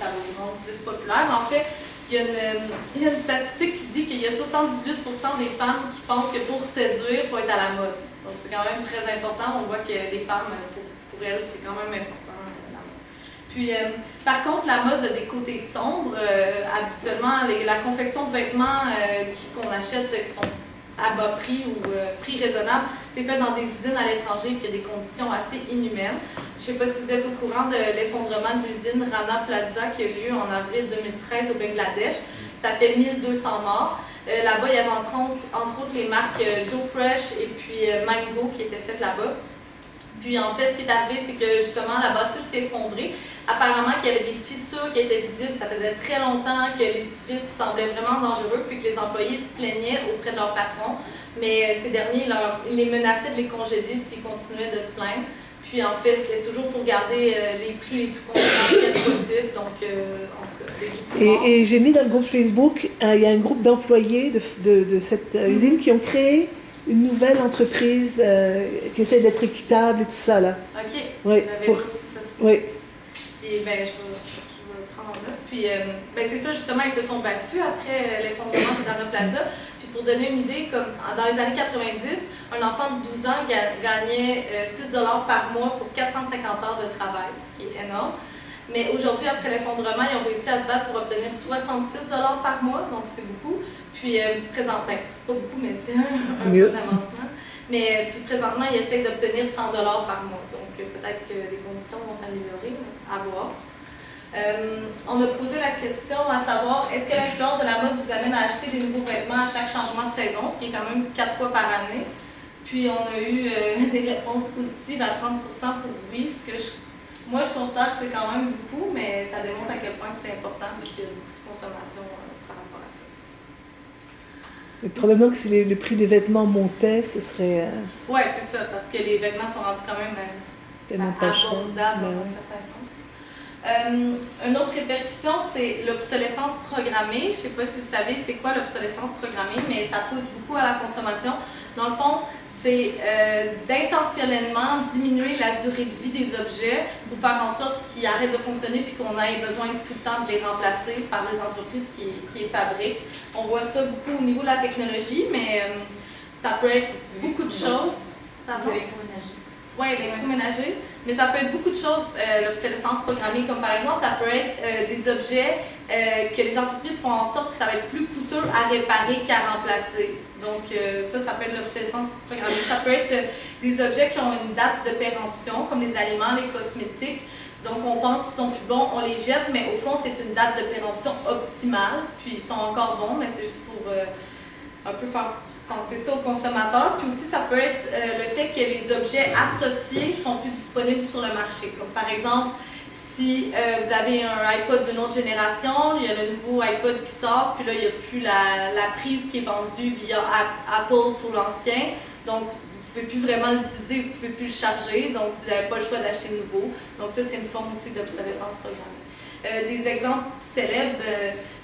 ça va vous rendre plus populaire. En fait, il y a une statistique qui dit qu'il y a 78% des femmes qui pensent que pour séduire, il faut être à la mode. Donc c'est quand même très important. On voit que les femmes, pour elles, c'est quand même important la mode. Puis, par contre, la mode a des côtés sombres. Habituellement, la confection de vêtements qu'on achète qui sont à bas prix ou prix raisonnable, c'est fait dans des usines à l'étranger, puis il y a des conditions assez inhumaines. Je ne sais pas si vous êtes au courant de l'effondrement de l'usine Rana Plaza qui a eu lieu en avril 2013 au Bangladesh. Ça fait 1200 morts. Là-bas, il y avait entre autres les marques Joe Fresh et puis Mango qui étaient faites là-bas. Puis en fait, ce qui est arrivé, c'est que justement la bâtisse s'est effondrée. Apparemment qu'il y avait des fissures qui étaient visibles, ça faisait très longtemps que l'édifice semblait vraiment dangereux, puis que les employés se plaignaient auprès de leur patron. Mais ces derniers, ils les menaçaient de les congédier s'ils continuaient de se plaindre. Puis en fait, c'était toujours pour garder les prix les plus concurrentiels possibles. Donc, en tout cas, c'est... Et j'ai mis dans le groupe Facebook, il y a un groupe d'employés de cette usine qui ont créé une nouvelle entreprise qui essaie d'être équitable et tout ça, là. OK. Oui, J'avais vu ça. Oui. Puis, ben, je vais prendre en note. Puis, ben, c'est ça, justement, ils se sont battus après l'effondrement de Rana Plaza. Puis, pour donner une idée, comme dans les années 90, un enfant de 12 ans gagnait 6 $ par mois pour 450 heures de travail, ce qui est énorme. Mais aujourd'hui, après l'effondrement, ils ont réussi à se battre pour obtenir 66 $ par mois, donc c'est beaucoup. Puis, présentement, c'est pas beaucoup, mais c'est un bon avancement. Mais puis présentement, ils essayent d'obtenir 100 $ par mois. Donc peut-être que les conditions vont s'améliorer, à voir. On a posé la question à savoir, est-ce que l'influence de la mode vous amène à acheter des nouveaux vêtements à chaque changement de saison, ce qui est quand même 4 fois par année. Puis on a eu des réponses positives à 30% pour oui, ce que moi je considère que c'est quand même beaucoup, mais ça démontre à quel point c'est important et qu'il y a beaucoup de consommation par rapport à ça. Et probablement que si le prix des vêtements montait, ce serait... Oui, c'est ça, parce que les vêtements sont rendus quand même abordables dans un certain sens. Une autre répercussion, c'est l'obsolescence programmée. Je ne sais pas si vous savez c'est quoi l'obsolescence programmée, mais ça pousse beaucoup à la consommation. Dans le fond, c'est d'intentionnellement diminuer la durée de vie des objets pour faire en sorte qu'ils arrêtent de fonctionner puis qu'on ait besoin tout le temps de les remplacer par les entreprises qui les fabriquent. On voit ça beaucoup au niveau de la technologie, mais ça peut être beaucoup de choses. Pardon? Oui, électroménager, mais ça peut être beaucoup de choses, l'obsolescence programmée, comme par exemple, ça peut être des objets que les entreprises font en sorte que ça va être plus coûteux à réparer qu'à remplacer. Donc ça peut être l'obsolescence programmée. Ça peut être des objets qui ont une date de péremption, comme les aliments, les cosmétiques. Donc on pense qu'ils sont plus bons, on les jette, mais au fond c'est une date de péremption optimale, puis ils sont encore bons, mais c'est juste pour un peu faire penser ça aux consommateurs. Puis aussi, ça peut être le fait que les objets associés sont plus disponibles sur le marché. Comme par exemple, si vous avez un iPod d'une autre génération, il y a le nouveau iPod qui sort, puis là, il n'y a plus la prise qui est vendue via Apple pour l'ancien. Donc, vous ne pouvez plus vraiment l'utiliser, vous ne pouvez plus le charger, donc vous n'avez pas le choix d'acheter le nouveau. Donc ça, c'est une forme aussi d'obsolescence programmée. Des exemples célèbres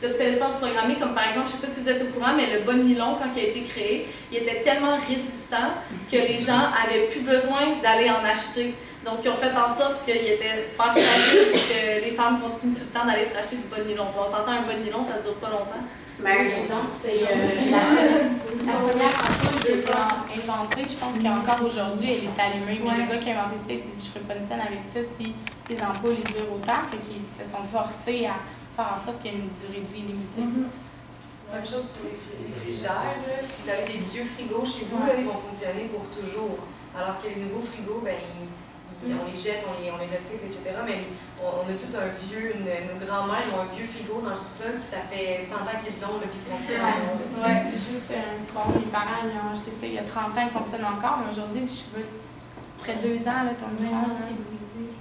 d'obsolescence programmée, comme par exemple, je ne sais pas si vous êtes au courant, mais le bas de nylon, quand il a été créé, il était tellement résistant que les gens n'avaient plus besoin d'aller en acheter. Donc, ils ont fait en sorte qu'il était super fragile et que les femmes continuent tout le temps d'aller se racheter du bas de nylon. On s'entend, un bas de nylon, ça ne dure pas longtemps. Ben, un exemple, c'est la première ampoule qui est inventée, je pense qu'encore aujourd'hui, elle est allumée. Mais le gars qui a inventé ça, il s'est dit, je ferai pas de scène avec ça si les ampoules ils durent autant. Fait qu'ils se sont forcés à faire en sorte qu'il y ait une durée de vie limitée. Même chose pour les frigidaires. Si vous avez des vieux frigos chez vous, là, ils vont fonctionner pour toujours. Alors que les nouveaux frigos, ben, on les jette, on les recycle, etc. Mais on a tout un vieux, nos grands-mères, ils ont un vieux frigo dans le sous-sol, puis ça fait 100 ans qu'ils l'ont, puis ils fonctionnent. Oui, c'est juste un con. Mes parents ils ont acheté ça il y a 30 ans, il fonctionne encore, mais aujourd'hui, je sais pas si après 2 ans, là, ton micro est brisé.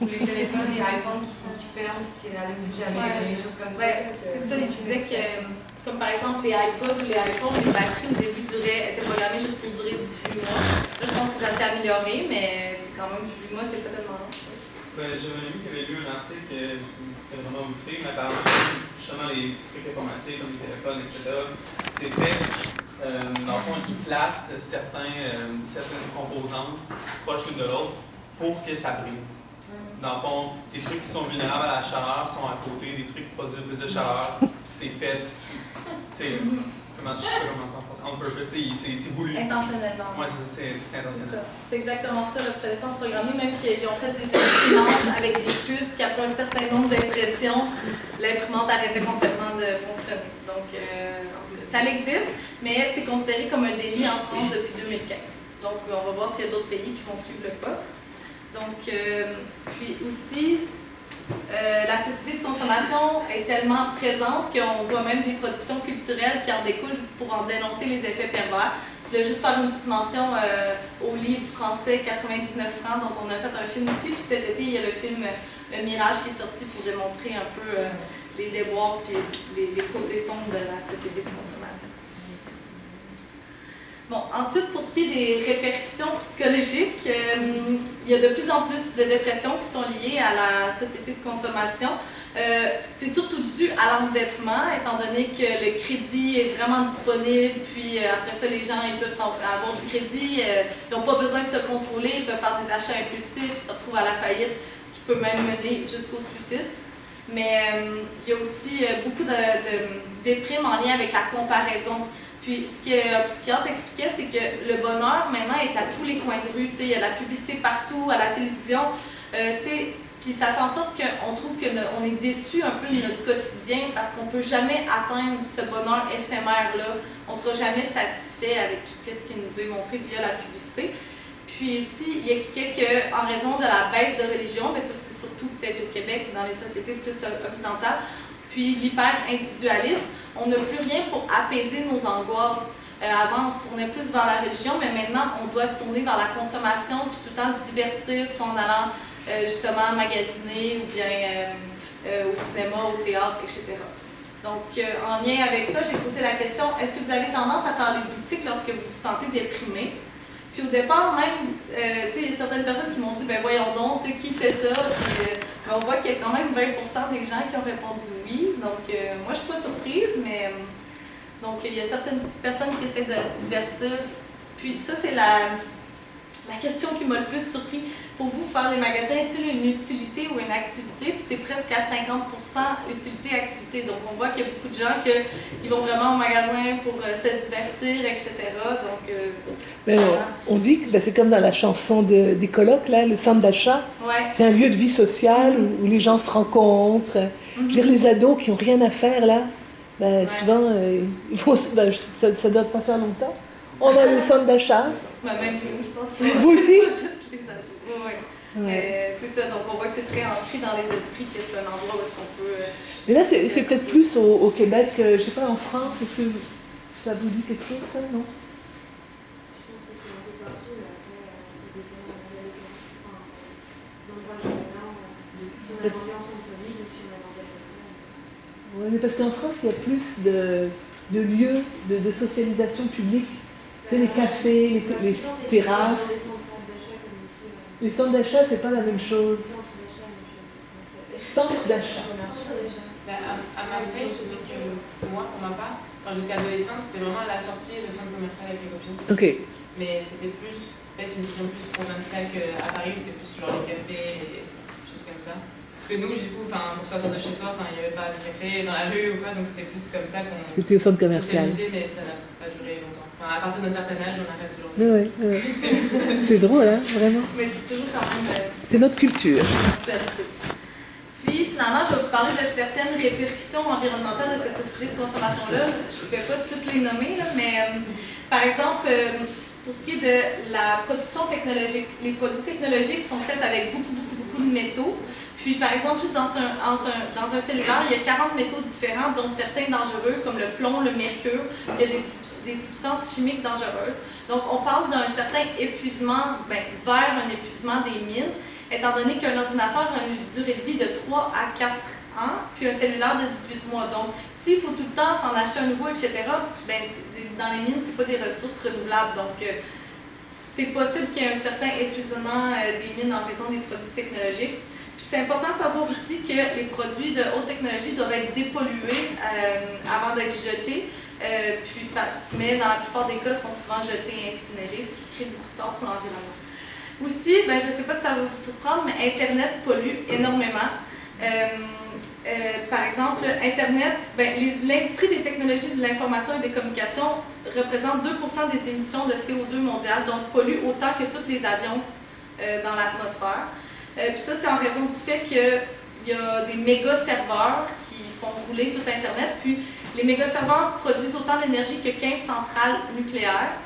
Ou les téléphones, les iPhones qui ferment, qui n'allument plus jamais, des choses comme ça. C'est ça, ils disaient que, comme par exemple les iPods ou les iPhones, les batteries au début étaient programmées juste pour durer 18 mois. Là, je pense que ça s'est amélioré, mais quand même 18 mois, c'est pas tellement long. J'avais lu qu'il y avait lu un article qui était vraiment outré, mais apparemment, justement, les trucs informatiques, comme les téléphones, etc., c'était, dans le fond, ils placent certaines composantes proches l'une de l'autre pour que ça brise. Dans le fond, des trucs qui sont vulnérables à la chaleur sont à côté, des trucs qui produisent plus de chaleur, puis c'est fait, tu sais, je sais pas comment ça se passe, on purpose, c'est voulu. Intentionnellement. Oui, c'est intentionnel. C'est exactement ça, l'obsolescence programmée, même qu'ils ont fait des imprimantes avec des puces qui, après un certain nombre d'impressions, l'imprimante arrêtait complètement de fonctionner. Donc, ça existe, mais c'est considéré comme un délit en France depuis 2015. Donc, on va voir s'il y a d'autres pays qui vont suivre le pas. Donc, puis aussi, la société de consommation est tellement présente qu'on voit même des productions culturelles qui en découlent pour en dénoncer les effets pervers. Je voulais juste faire une petite mention au livre français 99 francs dont on a fait un film ici. Puis cet été, il y a le film Le Mirage qui est sorti pour démontrer un peu les déboires et les côtés sombres de la société de consommation. Bon, ensuite, pour ce qui est des répercussions psychologiques, il y a de plus en plus de dépressions qui sont liées à la société de consommation. C'est surtout dû à l'endettement, étant donné que le crédit est vraiment disponible, puis après ça, les gens ils peuvent avoir du crédit, ils n'ont pas besoin de se contrôler, ils peuvent faire des achats impulsifs, ils se retrouvent à la faillite, qui peut même mener jusqu'au suicide. Mais il y a aussi beaucoup de déprimes en lien avec la comparaison. Puis, ce que un psychiatre expliquait, c'est que le bonheur, maintenant, est à tous les coins de rue. Il y a la publicité partout, à la télévision. Puis, ça fait en sorte qu'on trouve qu'on est déçu un peu de notre quotidien parce qu'on ne peut jamais atteindre ce bonheur éphémère-là. On ne sera jamais satisfait avec tout ce qui nous est montré via la publicité. Puis aussi, il expliquait qu'en raison de la baisse de religion, mais ça c'est surtout peut-être au Québec, dans les sociétés plus occidentales, puis l'hyper-individualisme, on n'a plus rien pour apaiser nos angoisses. Avant, on se tournait plus vers la religion, mais maintenant, on doit se tourner vers la consommation, puis tout le temps se divertir, soit en allant justement magasiner ou bien au cinéma, au théâtre, etc. Donc, en lien avec ça, j'ai posé la question, est-ce que vous avez tendance à faire les boutiques lorsque vous vous sentez déprimé? Puis au départ, même, il y a certaines personnes qui m'ont dit, ben voyons donc, qui fait ça? Puis, on voit qu'il y a quand même 20% des gens qui ont répondu oui. Donc, moi, je ne suis pas surprise, mais donc il y a certaines personnes qui essaient de se divertir. Puis ça, c'est La question qui m'a le plus surpris, pour vous, faire les magasins est-il une utilité ou une activité? Puis c'est presque à 50% utilité-activité. Donc on voit qu'il y a beaucoup de gens qui vont vraiment au magasin pour se divertir, etc. Donc, on dit que c'est comme dans la chanson des colocs, là, le centre d'achat. Ouais. C'est un lieu de vie sociale où les gens se rencontrent. Je veux dire, les ados qui n'ont rien à faire, là, souvent, ils vont, ça ne doit pas faire longtemps. On va aller au centre d'achat. Même je pense. Vous aussi? Juste les ados. Ouais. C'est ça, donc on voit que c'est très ancré dans les esprits que c'est un endroit où est-ce qu'on peut... Mais là, c'est peut-être plus au Québec, je ne sais pas, en France, est-ce que ça vous dit quelque chose, ça, non? Je pense que c'est un peu partout, là. Après, ça dépend dans le magasin, si on a vendu en centre-ville ou si on a vendu à côté. Oui, mais parce qu'en France, il y a plus de lieux de socialisation publique. Tu sais, les cafés, les terrasses. Les centres d'achat, c'est pas la même chose. Centre d'achat. À Marseille, je sais que moi, pour ma part, quand j'étais adolescente, c'était vraiment la sortie de centre commercial avec les copines. Ok. Mais c'était peut-être une vision plus provinciale qu'à Paris, où c'est plus genre les cafés, les choses comme ça. Parce que nous, du coup, pour sortir de chez soi, il n'y avait pas de café dans la rue ou quoi, donc c'était plus comme ça qu'on C'était au centre commercial. socialisait, mais ça n'a pas duré longtemps. À partir d'un certain âge, on arrête ce genre de choses. Oui. C'est drôle, hein, vraiment. Mais c'est toujours quand même... C'est notre culture. Puis finalement, je vais vous parler de certaines répercussions environnementales de cette société de consommation-là. Je ne vais pas toutes les nommer, là, mais par exemple, pour ce qui est de la production technologique, les produits technologiques sont faits avec beaucoup de métaux. Puis par exemple, juste dans un cellulaire, il y a 40 métaux différents, dont certains dangereux, comme le plomb, le mercure. Il y a des substances chimiques dangereuses. Donc on parle d'un certain épuisement, vers un épuisement des mines, étant donné qu'un ordinateur a une durée de vie de 3 à 4 ans, puis un cellulaire de 18 mois. Donc, s'il faut tout le temps s'en acheter un nouveau, etc., dans les mines, ce n'est pas des ressources renouvelables. Donc, c'est possible qu'il y ait un certain épuisement des mines en raison des produits technologiques. Puis, c'est important de savoir aussi que les produits de haute technologie doivent être dépollués avant d'être jetés. Mais dans la plupart des cas, ils sont souvent jetés et incinérés, ce qui crée beaucoup de tort pour l'environnement. Aussi, je ne sais pas si ça va vous surprendre, mais Internet pollue énormément. Par exemple, Internet, l'industrie des technologies de l'information et des communications représente 2% des émissions de CO2 mondiales, donc pollue autant que tous les avions dans l'atmosphère. Puis ça, c'est en raison du fait qu'il y a des méga serveurs qui font rouler tout Internet. Puis les méga serveurs produisent autant d'énergie que 15 centrales nucléaires.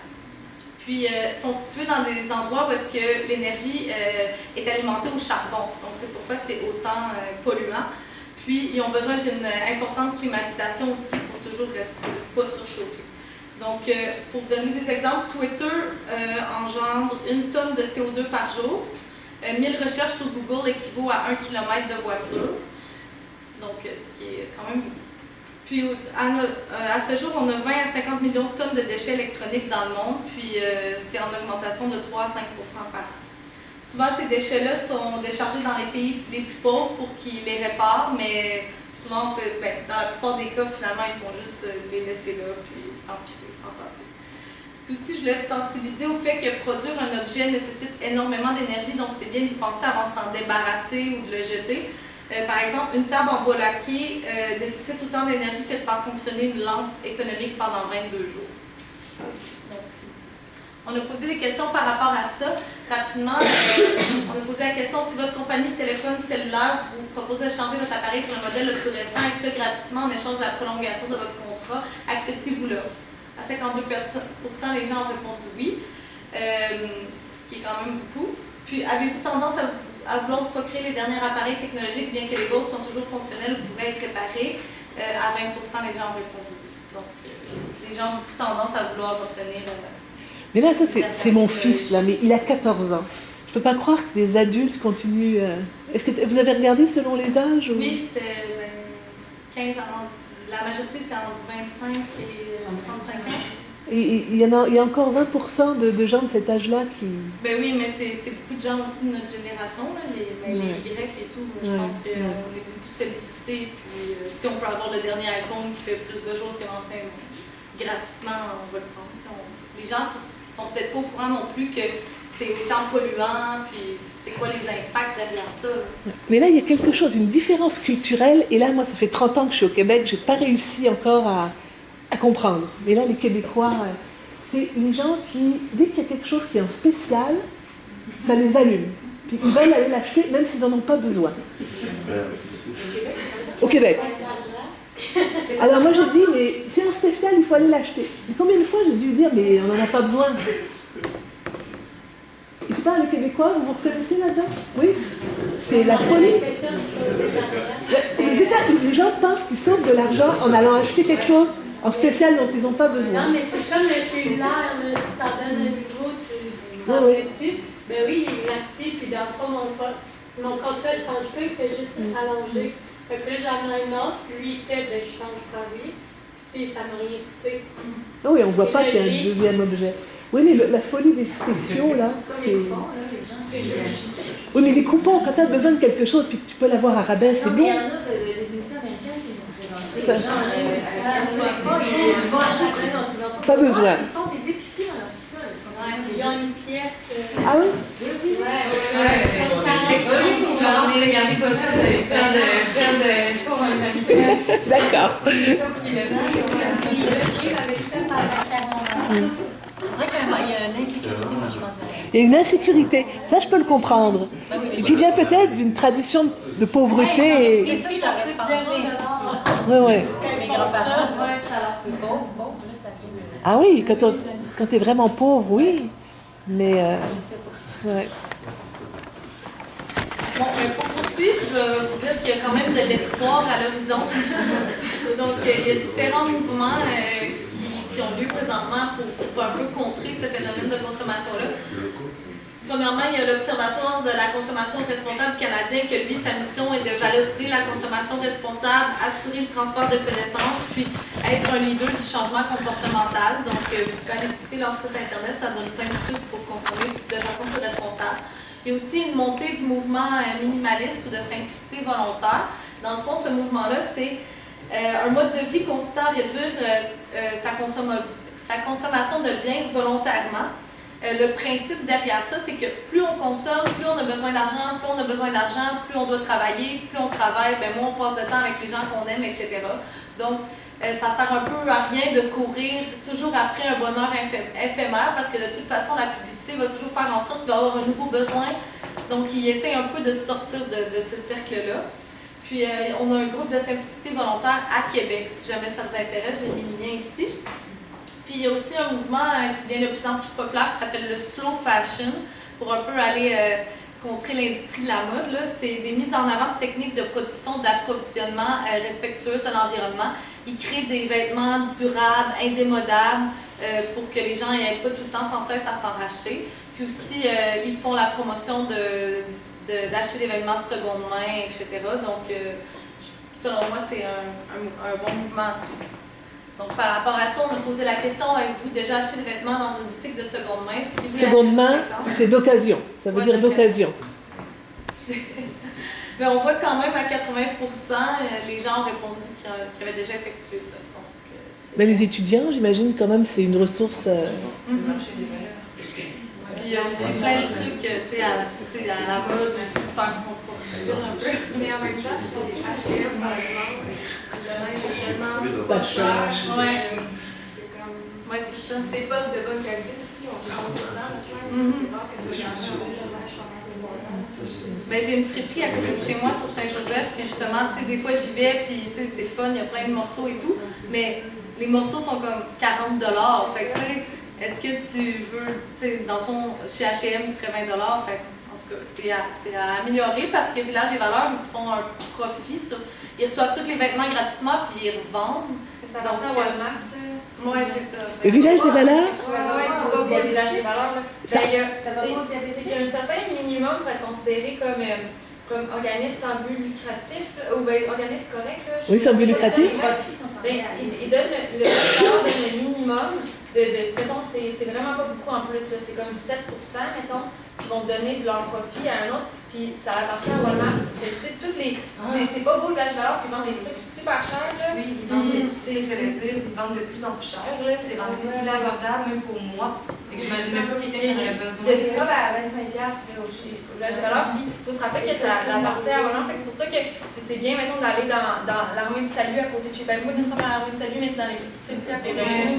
Puis sont situés dans des endroits où est-ce que l'énergie est alimentée au charbon. Donc c'est pourquoi c'est autant polluant. Puis ils ont besoin d'une importante climatisation aussi pour toujours rester pas surchauffés. Donc pour vous donner des exemples, Twitter engendre 1 tonne de CO2 par jour. 1000 recherches sur Google équivaut à 1 km de voiture. Donc ce qui est quand même beaucoup. Puis à ce jour, on a 20 à 50 millions de tonnes de déchets électroniques dans le monde, puis c'est en augmentation de 3 à 5% par an. Souvent, ces déchets-là sont déchargés dans les pays les plus pauvres pour qu'ils les réparent, mais souvent, dans la plupart des cas, finalement, ils font juste les laisser là, puis s'empirer, s'en passer. Puis aussi, je voulais vous sensibiliser au fait que produire un objet nécessite énormément d'énergie, donc c'est bien d'y penser avant de s'en débarrasser ou de le jeter. Par exemple, une table en bois laqué nécessite autant d'énergie que de faire fonctionner une lampe économique pendant 22 jours. Donc, on a posé des questions par rapport à ça. Rapidement, on a posé la question si votre compagnie de téléphone cellulaire vous propose de changer votre appareil pour un modèle le plus récent et ce gratuitement en échange de la prolongation de votre contrat, acceptez-vous l'offre? À 52%, les gens ont répondu oui, ce qui est quand même beaucoup. Puis, avez-vous tendance à vouloir vous procurer les derniers appareils technologiques, bien que les vôtres sont toujours fonctionnels ou pourraient être réparés? À 20%, les gens ont répondu oui. Donc, les gens ont beaucoup tendance à vouloir obtenir... mais là, ça, c'est mon fils, là, mais il a 14 ans. Je ne peux pas croire que des adultes continuent... Est-ce que vous avez regardé selon les âges? Ou... Oui, c'était 15 ans. La majorité, c'était entre 25 et 35 ans. Et il y a encore 20% de gens de cet âge-là qui... Oui, mais c'est beaucoup de gens aussi de notre génération, là, les Y et tout. Je pense qu'on est beaucoup sollicités. Puis si on peut avoir le dernier iPhone qui fait plus de choses que l'ancien, gratuitement, on va le prendre. Les gens sont peut-être pas au courant non plus que c'est autant polluant, puis c'est quoi les impacts derrière ça. Là. Mais là, il y a quelque chose, une différence culturelle. Et là, moi, ça fait 30 ans que je suis au Québec, je n'ai pas réussi encore à comprendre. Mais là, les Québécois, c'est les gens qui, dès qu'il y a quelque chose qui est en spécial, ça les allume. Puis ils veulent aller l'acheter, même s'ils n'en ont pas besoin. Au Québec. Alors moi, je dis, mais c'est en spécial, il faut aller l'acheter. Mais combien de fois j'ai dû dire, mais on n'en a pas besoin. Et tu parles les Québécois, vous vous reconnaissez là-dedans? Oui, c'est la folie. C'est ça, les gens pensent qu'ils sauvent de l'argent en allant acheter quelque chose en spécial dont ils n'ont pas besoin. Non, mais c'est comme le cellulaire, si tu en donnes un nouveau, tu penses petit. Ben oui, il est actif, puis dans le fond, mon contrat ne change pas, il fait juste allonger. Fait que là, j'en ai un autre, lui, il fait, ben je change par lui. Tu sais, ça m'a rien coûté. Ah oui, on ne voit pas qu'il y a un deuxième objet. Oui, mais la folie des spéciaux, là, c'est... Oui, mais les coupons, quand tu as besoin de quelque chose, puis que tu peux l'avoir à rabais, c'est bon. Il y en a des émissions américaines qui vont présenter les gens ils vont acheter un dont ils n'ont pas besoin. Ils sont des épiciers dans leur sous-sol. Ils ont une pièce. Ah oui? Oui. Regardez pas ça, plein de sport en amitié. D'accord. On dirait qu'il y a une insécurité, moi je pense. Il y a une insécurité, ça je peux le comprendre. Qui vient peut-être d'une tradition de pauvreté. C'est ça que j'aurais pensé intuitivement. Oui. Mes grands-parents, c'est pauvre, là ça fait... Ah oui, quand tu es vraiment pauvre, oui. Mais... Je sais pas. Ouais. Bon, pour poursuivre, je vais vous dire qu'il y a quand même de l'espoir à l'horizon. Donc, il y a différents mouvements qui ont lieu présentement pour un peu contrer ce phénomène de consommation-là. Premièrement, il y a l'Observatoire de la consommation responsable canadien, que lui, sa mission est de valoriser la consommation responsable, assurer le transfert de connaissances, puis être un leader du changement comportemental. Donc, vous pouvez aller visiter leur site internet, ça donne plein de trucs pour consommer de façon plus responsable. Il y a aussi une montée du mouvement minimaliste ou de simplicité volontaire. Dans le fond, ce mouvement-là, c'est un mode de vie consistant à réduire sa consommation de biens volontairement. Le principe derrière ça, c'est que plus on consomme, plus on a besoin d'argent, plus on doit travailler, plus on travaille, ben moins on passe de temps avec les gens qu'on aime, etc. Donc, ça sert un peu à rien de courir toujours après un bonheur éphémère, parce que de toute façon, la publicité va toujours faire en sorte qu'il va y avoir un nouveau besoin. Donc, il essaie un peu de sortir de ce cercle-là. Puis, on a un groupe de simplicité volontaire à Québec. Si jamais ça vous intéresse, j'ai mis le lien ici. Puis, il y a aussi un mouvement qui devient de plus en plus populaire qui s'appelle le slow fashion, pour un peu aller contrer l'industrie de la mode. C'est des mises en avant de techniques de production, d'approvisionnement respectueuses de l'environnement. Ils créent des vêtements durables, indémodables, pour que les gens n'aient pas tout le temps sans cesse à s'en racheter. Puis aussi, ils font la promotion d'acheter des vêtements de seconde main, etc. Donc, selon moi, c'est un bon mouvement à suivre. Donc, par rapport à ça, on a posé la question, avez-vous déjà acheté des vêtements dans une boutique de seconde main? Si oui, seconde main, c'est d'occasion. Ça veut dire d'occasion. Mais on voit quand même à 80%, les gens ont répondu qu'ils avaient déjà effectué ça. Donc, mais les étudiants, j'imagine, quand même, c'est une ressource... Puis il y a aussi plein de trucs, tu sais, à la mode, mais c'est super profil un peu. Mais en même temps, sur les H&M, par exemple, le linge est tellement pas cher. Ouais, c'est ça. C'est pas de bonne qualité aussi, on peut prendre le temps. C'est rare que tu regardes ben, j'ai une friperie à côté de chez moi sur Saint-Joseph, puis justement, tu sais, des fois j'y vais, puis tu sais, c'est le fun, il y a plein de morceaux et tout, mais les morceaux sont comme 40 $. Fait que, tu sais, est-ce que tu veux, tu sais, dans ton, chez H&M, ce serait 20 $, fait en tout cas, c'est à améliorer parce que Village et Valeurs, ils se font un profit sur, ils reçoivent tous les vêtements gratuitement, puis ils revendent. Ça va à Walmart, ouais, c'est ça. Le Village des Valeurs? Ouais, c'est pas le Village des Valeurs, là. C'est qu'il y a un certain minimum pour être considéré comme organisme sans but lucratif, ou bien organisme correct. Là. Oui, sans but lucratif. Ils donnent le minimum mettons, c'est vraiment pas beaucoup en plus, c'est comme 7%, mettons, qui vont donner de leur profit à un autre, puis ça appartient à Walmart. C'est pas beau de l'âge valeur, puis ils vendent des trucs super chers, là. Oui, ils vendent de plus en plus cher, là. C'est rendu plus abordable, même pour moi. J'imagine même pas quelqu'un qui en a besoin. Il y a des robes à 25$ là, chez Village Valeur. Puis il faut se rappeler que ça appartient à Roland. C'est pour ça que c'est bien, mettons, d'aller dans l'armée du salut à côté de chez Ben. Pas nécessairement l'armée du salut, mais dans les petites à côté de chez nous.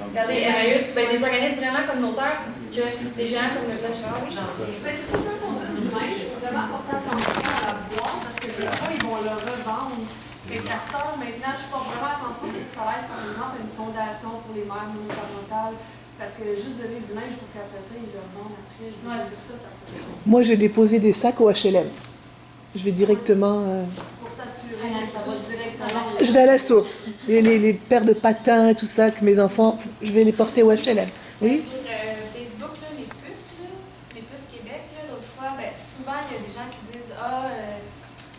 Regardez, Emmaüs, des organismes vraiment communautaires que des gens comme le Village Valeur. Oui, mais c'est pour ça qu'on donne du linge, il faut vraiment porter attention à la boîte parce que des fois, ils vont le revendre. Fait que Castor, maintenant, je porte vraiment attention pour que ça aille, par exemple, à une fondation pour les mères monoparentales. Parce que juste donner du linge pour qu'après ça, ils le revendent après, je me dis ça peut... Moi, j'ai déposé des sacs au HLM. Je vais directement... Pour s'assurer que ça va directement... Je vais à la source. Et les paires de patins et tout ça que mes enfants, je vais les porter au HLM. Oui? Sur Facebook, là, les puces Québec, l'autre fois, souvent, il y a des gens qui disent « Ah,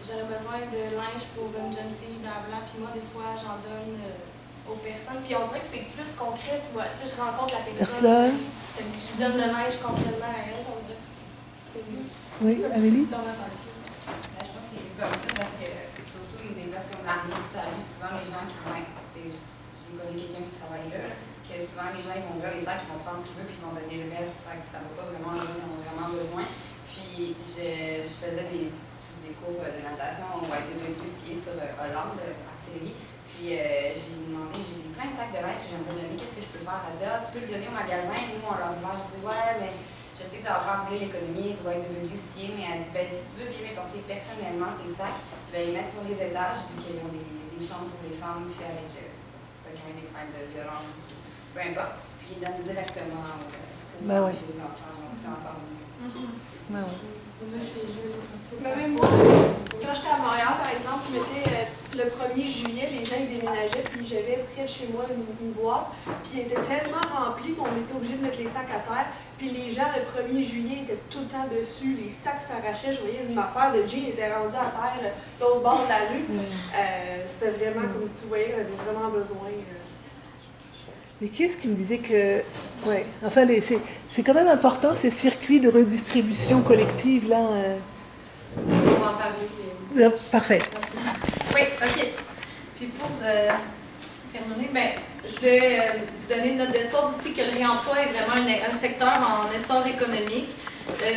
j'aurais besoin de linge pour une jeune fille, blablabla. » Puis moi, des fois, j'en donne... aux personnes, puis on dirait que c'est plus concret, tu vois, tu sais, je rencontre la personne, je donne le linge concrètement à elle, on dirait que c'est mieux. Oui, Amélie? Je pense que c'est plus comme ça parce que, surtout des places comme l'armée du salut, souvent les gens qui vont, j'ai connu quelqu'un qui travaille là, que souvent les gens ils vont ouvrir les sacs, ils vont prendre ce qu'ils veulent, puis ils vont donner le reste, fait que ça va pas vraiment, ils en ont vraiment besoin. Puis je faisais des cours de natation au YWCA sur Hollande, à Série. Puis j'ai demandé, j'ai plein de sacs de linge que j'aimerais donner, qu'est-ce que je peux faire? Elle dit, tu peux le donner au magasin, nous on leur vend. Je dis, ouais, mais je sais que ça va faire rouler l'économie, tu vas être WCA, mais elle dit, si tu veux venir porter personnellement tes sacs, je vais les mettre sur les étages, vu qu'ils ont des chambres pour les femmes, puis avec des problèmes de violence, peu importe, puis ils donnent directement aux femmes et aux enfants, donc c'est encore mieux. Mais même moi, quand j'étais à Montréal, par exemple, je mettais le 1er juillet, les gens ils déménageaient, puis j'avais près de chez moi une boîte, puis elle était tellement remplie qu'on était obligé de mettre les sacs à terre, puis les gens le 1er juillet étaient tout le temps dessus, les sacs s'arrachaient, je voyais ma paire de jeans était rendue à terre l'autre bord de la rue. C'était vraiment comme tu voyais, elle avait vraiment besoin. Mais qui est-ce qui me disait que... Ouais, enfin, c'est quand même important, ces circuits de redistribution collective, là. On va en parler. Parfait. Oui, OK. Puis pour terminer, je voulais vous donner une note d'espoir aussi que le réemploi est vraiment un secteur en essor économique.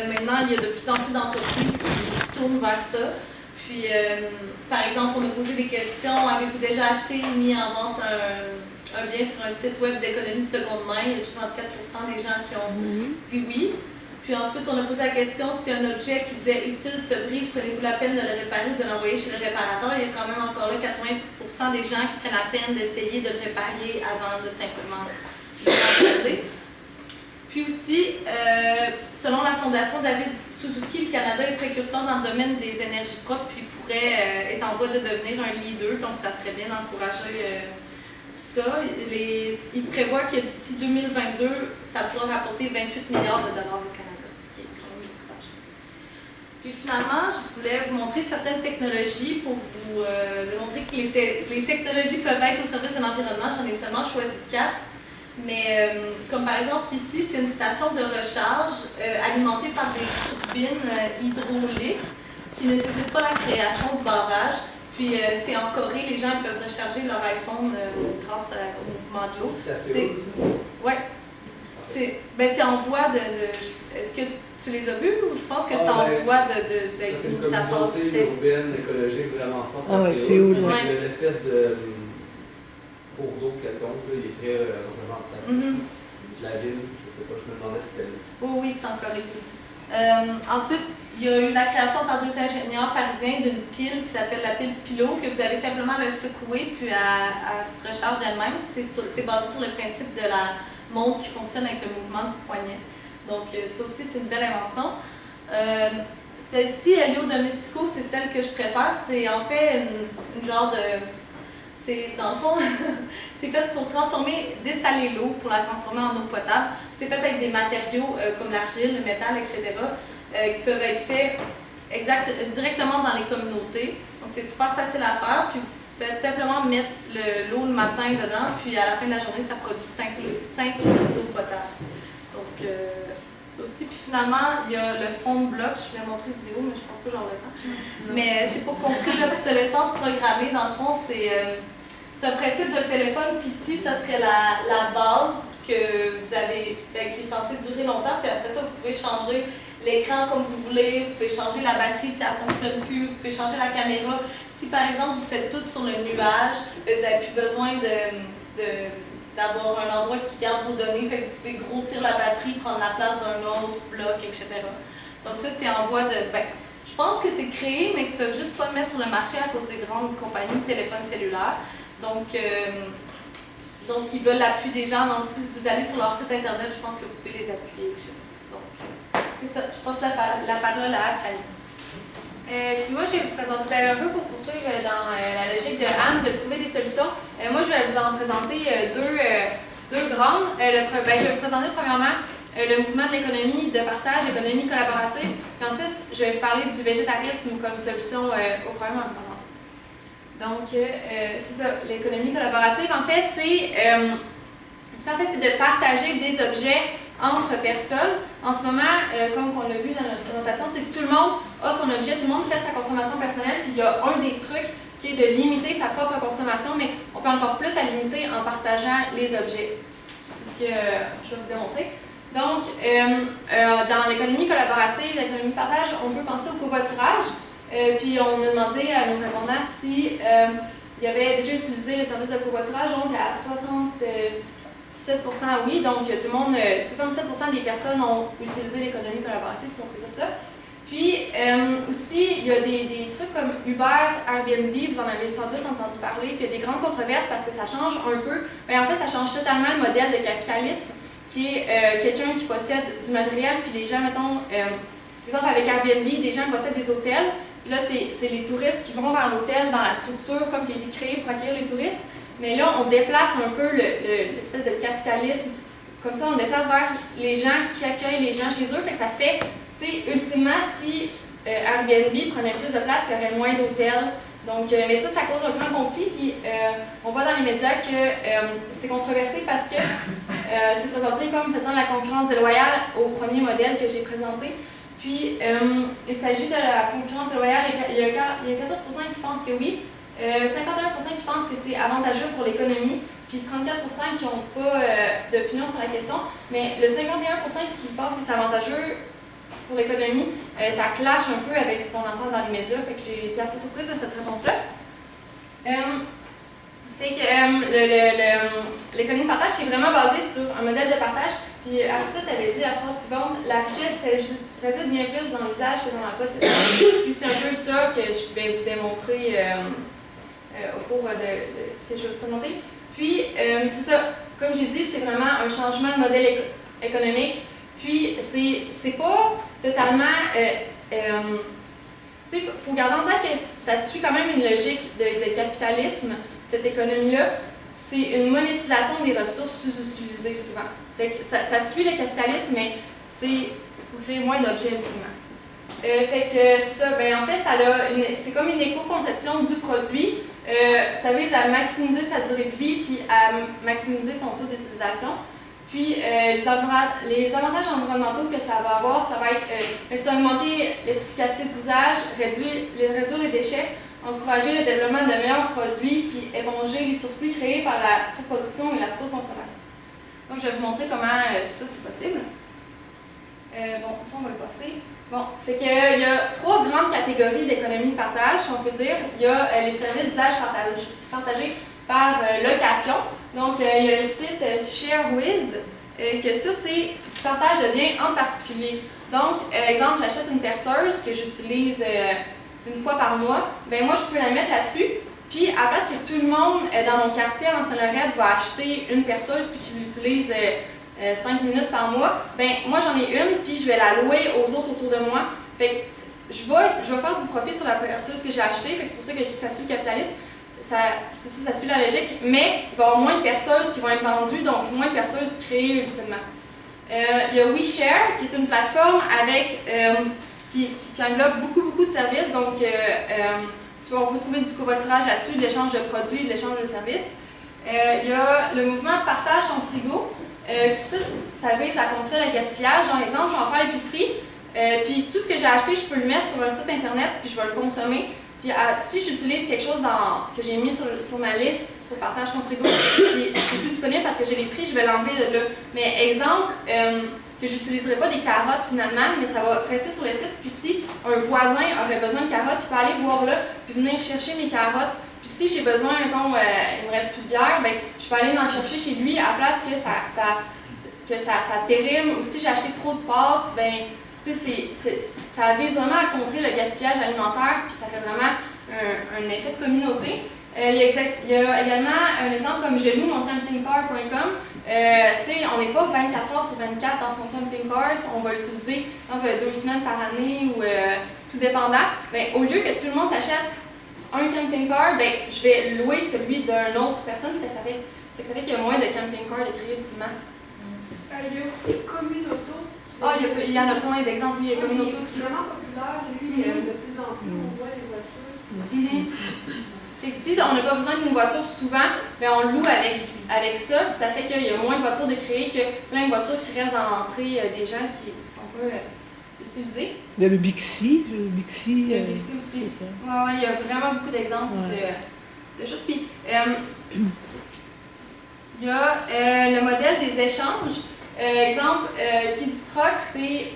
Maintenant, il y a de plus en plus d'entreprises qui tournent vers ça. Puis, par exemple, on a posé des questions. Avez-vous déjà acheté ou mis en vente un bien sur un site web d'économie de seconde main? Il y a 64% des gens qui ont dit oui. Puis ensuite, on a posé la question si un objet qui vous est utile se brise, prenez-vous la peine de le réparer ou de l'envoyer chez le réparateur? Il y a quand même encore là 80% des gens qui prennent la peine d'essayer de le réparer avant de simplement le remplacer. Puis aussi, selon la Fondation David Suzuki, le Canada est précurseur dans le domaine des énergies propres, puis pourrait être en voie de devenir un leader, donc ça serait bien d'encourager ça. Il prévoit que d'ici 2022, ça pourra rapporter 28 milliards de dollars au Canada, ce qui est quand même étrange. Puis finalement, je voulais vous montrer certaines technologies pour vous démontrer que les technologies peuvent être au service de l'environnement. J'en ai seulement choisi 4. Mais comme par exemple ici, c'est une station de recharge alimentée par des turbines hydrauliques qui ne nécessitent pas la création de barrages. Puis c'est en Corée, les gens peuvent recharger leur iPhone grâce au mouvement de l'eau. C'est assez haut. Oui. C'est en voie de est-ce que tu les as vus ou je pense que c'est en voie d'être mis à part? C'est une communauté urbaine, écologique vraiment forte. Ah oui, c'est où? Une espèce de cours d'eau quelconque, il est très représentatif. La ville, je ne sais pas, je me demandais si c'était... Oui, c'est en Corée. Ensuite, il y a eu la création par 2 ingénieurs parisiens d'une pile qui s'appelle la pile Pilot, que vous avez simplement à le secouer puis elle se recharge d'elle-même. C'est basé sur le principe de la montre qui fonctionne avec le mouvement du poignet. Donc ça aussi, c'est une belle invention. Celle-ci, Helio Domestico, c'est celle que je préfère. C'est en fait une genre de... Dans le fond, c'est fait pour dessaler l'eau, pour la transformer en eau potable. C'est fait avec des matériaux comme l'argile, le métal, etc., qui peuvent être faits directement dans les communautés. Donc c'est super facile à faire. Puis vous faites simplement mettre l'eau le matin dedans, puis à la fin de la journée, ça produit 5 litres d'eau potable. Donc ça aussi. Puis finalement, il y a le fond de bloc. Je voulais montrer une vidéo, mais je pense pas que j'en ai le temps. Mais c'est pour contrer l'obsolescence programmée. Dans le fond, c'est un principe de téléphone, puis ici, ça serait la base que vous avez, qui est censé durer longtemps, puis après ça, vous pouvez changer l'écran comme vous voulez, vous pouvez changer la batterie si elle ne fonctionne plus, vous pouvez changer la caméra. Si par exemple vous faites tout sur le nuage, vous n'avez plus besoin d'avoir un endroit qui garde vos données, fait que vous pouvez grossir la batterie, prendre la place d'un autre bloc, etc. Donc ça, c'est en voie de... je pense que c'est créé, mais qu'ils ne peuvent juste pas le mettre sur le marché à cause des grandes compagnies de téléphones cellulaires. Donc ils veulent l'appui des gens. Donc si vous allez sur leur site internet, je pense que vous pouvez les appuyer, etc. Donc c'est ça, je passe la parole à Annie. Puis moi, je vais vous présenter un peu pour poursuivre dans la logique de Anne de trouver des solutions. Moi, je vais vous en présenter deux grandes. Je vais vous présenter premièrement le mouvement de l'économie de partage, l'économie collaborative. Puis ensuite, je vais vous parler du végétarisme comme solution au problème environnemental. Donc, c'est ça, l'économie collaborative. En fait, c'est de partager des objets entre personnes. En ce moment, comme on l'a vu dans notre présentation, c'est que tout le monde a son objet, tout le monde fait sa consommation personnelle, puis il y a un des trucs qui est de limiter sa propre consommation, mais on peut encore plus la limiter en partageant les objets. C'est ce que je vais vous démontrer. Donc, dans l'économie collaborative, l'économie de partage, on peut penser au covoiturage, puis on a demandé à nos répondants si ils avaient déjà utilisé le service de covoiturage, donc à 67% oui, donc tout le monde, 67% des personnes ont utilisé l'économie collaborative, si on peut dire ça. Puis aussi, il y a des trucs comme Uber, Airbnb, vous en avez sans doute entendu parler, puis il y a des grandes controverses parce que ça change un peu. En fait, ça change totalement le modèle de capitalisme, qui est quelqu'un qui possède du matériel, puis les gens, mettons, par exemple avec Airbnb, des gens possèdent des hôtels. Là, c'est les touristes qui vont vers l'hôtel dans la structure comme qui a été créée pour accueillir les touristes. Mais là, on déplace un peu l'espèce de capitalisme. Comme ça, on déplace vers les gens qui accueillent les gens chez eux. Fait que ça fait, tu sais, ultimement, si Airbnb prenait plus de place, il y aurait moins d'hôtels. Donc, mais ça cause un grand conflit. Puis, on voit dans les médias que c'est controversé parce que c'est présenté comme faisant la concurrence déloyale au premier modèle que j'ai présenté. Puis, il s'agit de la concurrence déloyale. Il y a 14% qui pensent que oui. 51% qui pensent que c'est avantageux pour l'économie, puis 34% qui n'ont pas d'opinion sur la question. Mais le 51% qui pensent que c'est avantageux pour l'économie, ça clash un peu avec ce qu'on entend dans les médias, fait que j'ai été assez surprise de cette réponse-là. Fait que l'économie de partage, c'est vraiment basé sur un modèle de partage. Puis Aristote avait dit la phrase suivante: la richesse réside bien plus dans l'usage que dans la possession. Puis c'est un peu ça que je vais vous démontrer au cours de ce que je vais vous présenter. Puis, c'est ça, comme j'ai dit, c'est vraiment un changement de modèle économique. Puis, c'est pas totalement... tu sais, il faut garder en tête que ça suit quand même une logique de capitalisme, cette économie-là. C'est une monétisation des ressources sous-utilisées souvent. Fait que ça suit le capitalisme, mais c'est pour créer moins d'objets ultimement. Fait que ça, en fait, c'est comme une éco-conception du produit. Ça vise à maximiser sa durée de vie puis à maximiser son taux d'utilisation. Puis les avantages environnementaux que ça va avoir, ça va être ça va augmenter l'efficacité d'usage, réduire les déchets, encourager le développement de meilleurs produits puis éponger les surplus créés par la surproduction et la surconsommation. Donc je vais vous montrer comment tout ça c'est possible. Bon, ça on va le passer. Bon, fait qu'il y a trois grandes catégories d'économie de partage, si on peut dire. Il y a les services d'usage partagés par location. Donc, il y a le site ShareWiz, que ça, c'est du partage de biens entre particuliers. Donc, exemple, j'achète une perceuse que j'utilise une fois par mois. Moi, je peux la mettre là-dessus. Puis, à la place que tout le monde dans mon quartier, en Saint-Lorette, va acheter une perceuse puis qu'il l'utilise 5 minutes par mois, moi j'en ai une, puis je vais la louer aux autres autour de moi. Fait que je vais faire du profit sur la perceuse que j'ai achetée, fait que c'est pour ça que je dis que ça suit le capitalisme, ça suit la logique, mais il va y avoir moins de perceuses qui vont être vendues, donc moins de perceuses créées ultimement. Il y a WeShare, qui est une plateforme avec, qui englobe beaucoup de services, donc on peut trouver du covoiturage là-dessus, de l'échange de produits, de l'échange de services. Il y a le mouvement Partage ton frigo. Ça vise à contrer le gaspillage. Par exemple, je vais en faire l'épicerie, puis tout ce que j'ai acheté, je peux le mettre sur un site internet, puis je vais le consommer. Puis si j'utilise quelque chose que j'ai mis sur ma liste, sur Partage ton frigo, puis c'est plus disponible parce que j'ai les prix, je vais l'enlever de là. Mais exemple, que j'utiliserai pas des carottes finalement, mais ça va rester sur le site. Puis si un voisin aurait besoin de carottes, il peut aller voir là, puis venir chercher mes carottes. Puis si j'ai besoin, mettons, il me reste plus de bière, ben, je peux aller en chercher chez lui à place que ça périme. Ou si j'ai acheté trop de pâtes, ben, ça vise vraiment à contrer le gaspillage alimentaire, puis ça fait vraiment un effet de communauté. Il y a également un exemple comme je loue mon campingcar.com. On n'est pas 24 heures sur 24 dans son camping-car, on va l'utiliser 2 semaines par année ou tout dépendant. Ben, au lieu que tout le monde s'achète un camping-car, ben, je vais louer celui d'une autre personne, ça fait qu'il y a moins de camping-cars de créer ultimement. Il y a aussi Communauto. Ah, il y en a plein d'exemples, il y a Communauto aussi. C'est vraiment populaire, lui, de plus en plus, on voit les voitures. Et si on n'a pas besoin d'une voiture souvent, ben on loue avec ça, puis ça fait qu'il y a moins de voitures de créer que plein de voitures qui restent dans l'entrée des gens qui sont pas utilisées. Il y a le Bixi. Le Bixi aussi. Ouais, il y a vraiment beaucoup d'exemples de choses. Puis, il y a le modèle des échanges. Exemple, Kids Truck, c'est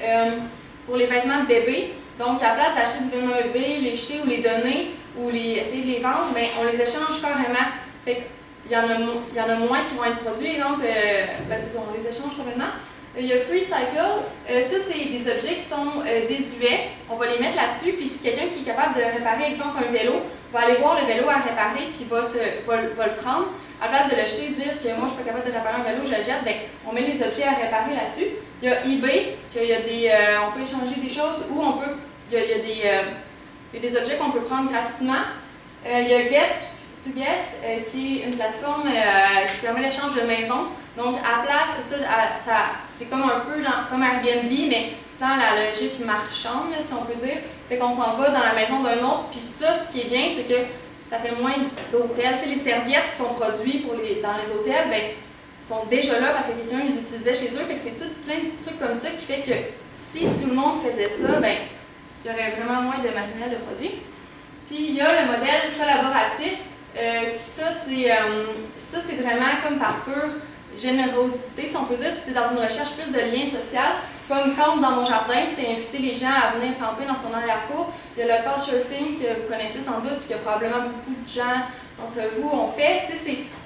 pour les vêtements de bébé. Donc, à la place d'acheter des vêtements de bébé, les jeter ou les donner, ou essayer de les vendre, ben, on les échange carrément. Fait il y en a moins qui vont être produits. Exemple, on les échange complètement. Il y a Free Cycle. Ça, c'est des objets qui sont désuets. On va les mettre là-dessus, puis si quelqu'un qui est capable de réparer, exemple, un vélo, va aller voir le vélo à réparer, puis va le prendre. À la place de le jeter et dire que moi, je suis pas capable de réparer un vélo, je le jette, ben, on met les objets à réparer là-dessus. Il y a eBay, on peut échanger des choses, ou il y a des objets qu'on peut prendre gratuitement. Il y a Guest to Guest, qui est une plateforme qui permet l'échange de maisons. Donc, à la place, c'est comme un peu comme Airbnb, mais sans la logique marchande, si on peut dire. Fait qu'on s'en va dans la maison d'un autre. Puis ça, ce qui est bien, c'est que ça fait moins d'hôtels. Tu sais, les serviettes qui sont produites dans les hôtels, ben, sont déjà là parce que quelqu'un les utilisait chez eux. Fait que c'est tout plein de petits trucs comme ça qui fait que si tout le monde faisait ça, ben, il y aurait vraiment moins de matériel de produit. Puis il y a le modèle collaboratif. Ça, c'est vraiment comme par pure générosité, si on peut dire. Puis c'est dans une recherche plus de liens sociaux. Comme Camp dans mon jardin, c'est inviter les gens à venir camper dans son arrière-cour. Il y a le couchsurfing que vous connaissez sans doute, que probablement beaucoup de gens d'entre vous ont fait.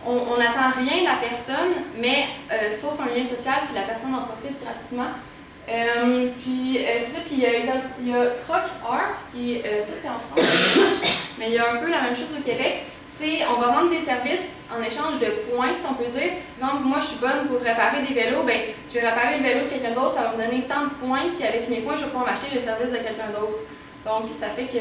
On n'attend rien de la personne, mais sauf un lien social, puis la personne en profite gratuitement. Puis c'est ça, puis il y a Troc Art, qui ça c'est en France, mais il y a un peu la même chose au Québec. On va vendre des services en échange de points, si on peut dire. Donc, moi, je suis bonne pour réparer des vélos, ben, je vais réparer le vélo de quelqu'un d'autre, ça va me donner tant de points, puis avec mes points, je vais pouvoir m'acheter le service de quelqu'un d'autre. Donc, ça fait que...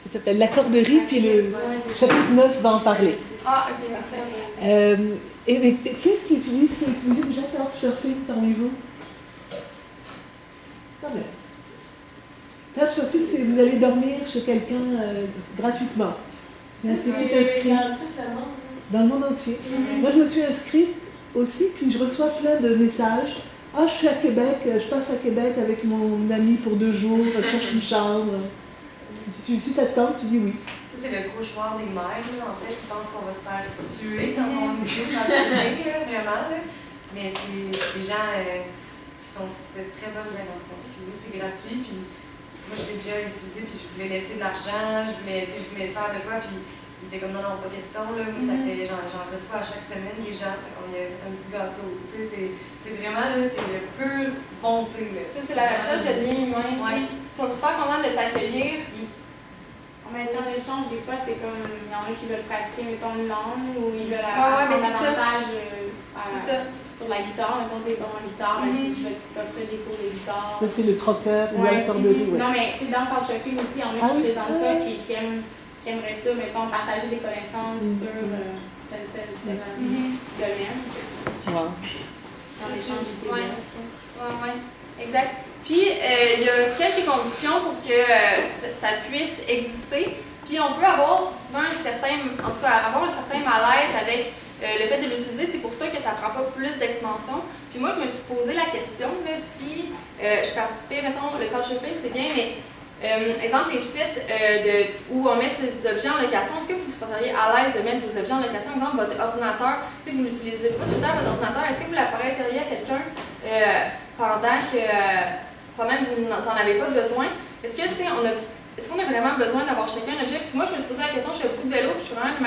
Ça s'appelle l'accorderie, puis le chapitre 9 va en parler. Ah, ok, parfait. Et qu'est-ce qui est utilisé déjà Couchsurfing parmi vous? Quand même. Couchsurfing, c'est vous allez dormir chez quelqu'un gratuitement. C'est un site inscrit dans le monde entier. Moi, je me suis inscrite aussi, puis je reçois plein de messages. Ah, je suis à Québec, je passe à Québec avec mon ami pour 2 jours, je cherche une chambre. Si ça te tente, tu dis oui. C'est le cauchemar des mères, en fait, qui pensent qu'on va se faire tuer quand on est dans le vraiment. Là. Mais c'est des gens qui sont de très bonnes intentions. Puis oui, c'est gratuit. Puis moi, je l'ai déjà utilisé, puis je voulais laisser de l'argent, je voulais faire de quoi. Puis il était comme non, pas question. Là. Moi, ça fait, j'en reçois à chaque semaine les gens. On y a fait un petit gâteau. Tu sais, c'est vraiment, là, c'est de pure bonté. Là. Ça, c'est la recherche de liens humains. Ils sont super contents de t'accueillir. En échange, des fois, c'est comme il y en a qui veulent pratiquer, mettons, une langue ou ils veulent apprendre davantage sur la guitare. Mettons, t'es bon en guitare, si je vais t'offrir des cours de guitare. Ça, c'est le troqueur ou l'accorderie. Non, mais dans le couchsurfing aussi, il y en a qui présentent ça, qui aimeraient ça, mettons, partager des connaissances sur tel domaine. Wow. En échange du Oui, exact. Puis, il y a quelques conditions pour que ça puisse exister. Puis, on peut avoir souvent un certain malaise avec le fait de l'utiliser. C'est pour ça que ça ne prend pas plus d'expansion. Puis moi, je me suis posé la question, là, si je participais, mettons, le couchsurfing, c'est bien, mais Exemple, les sites où on met ces objets en location, est-ce que vous seriez à l'aise de mettre vos objets en location? Exemple, votre ordinateur, tu sais, vous l'utilisez pas tout le temps, votre ordinateur, est-ce que vous l'apprêteriez à quelqu'un pendant que vous n'en avez pas besoin? Est-ce que, tu sais, est-ce qu'on a vraiment besoin d'avoir chacun un objet? Moi, je me suis posé la question, je fais beaucoup de vélo, puis je suis vraiment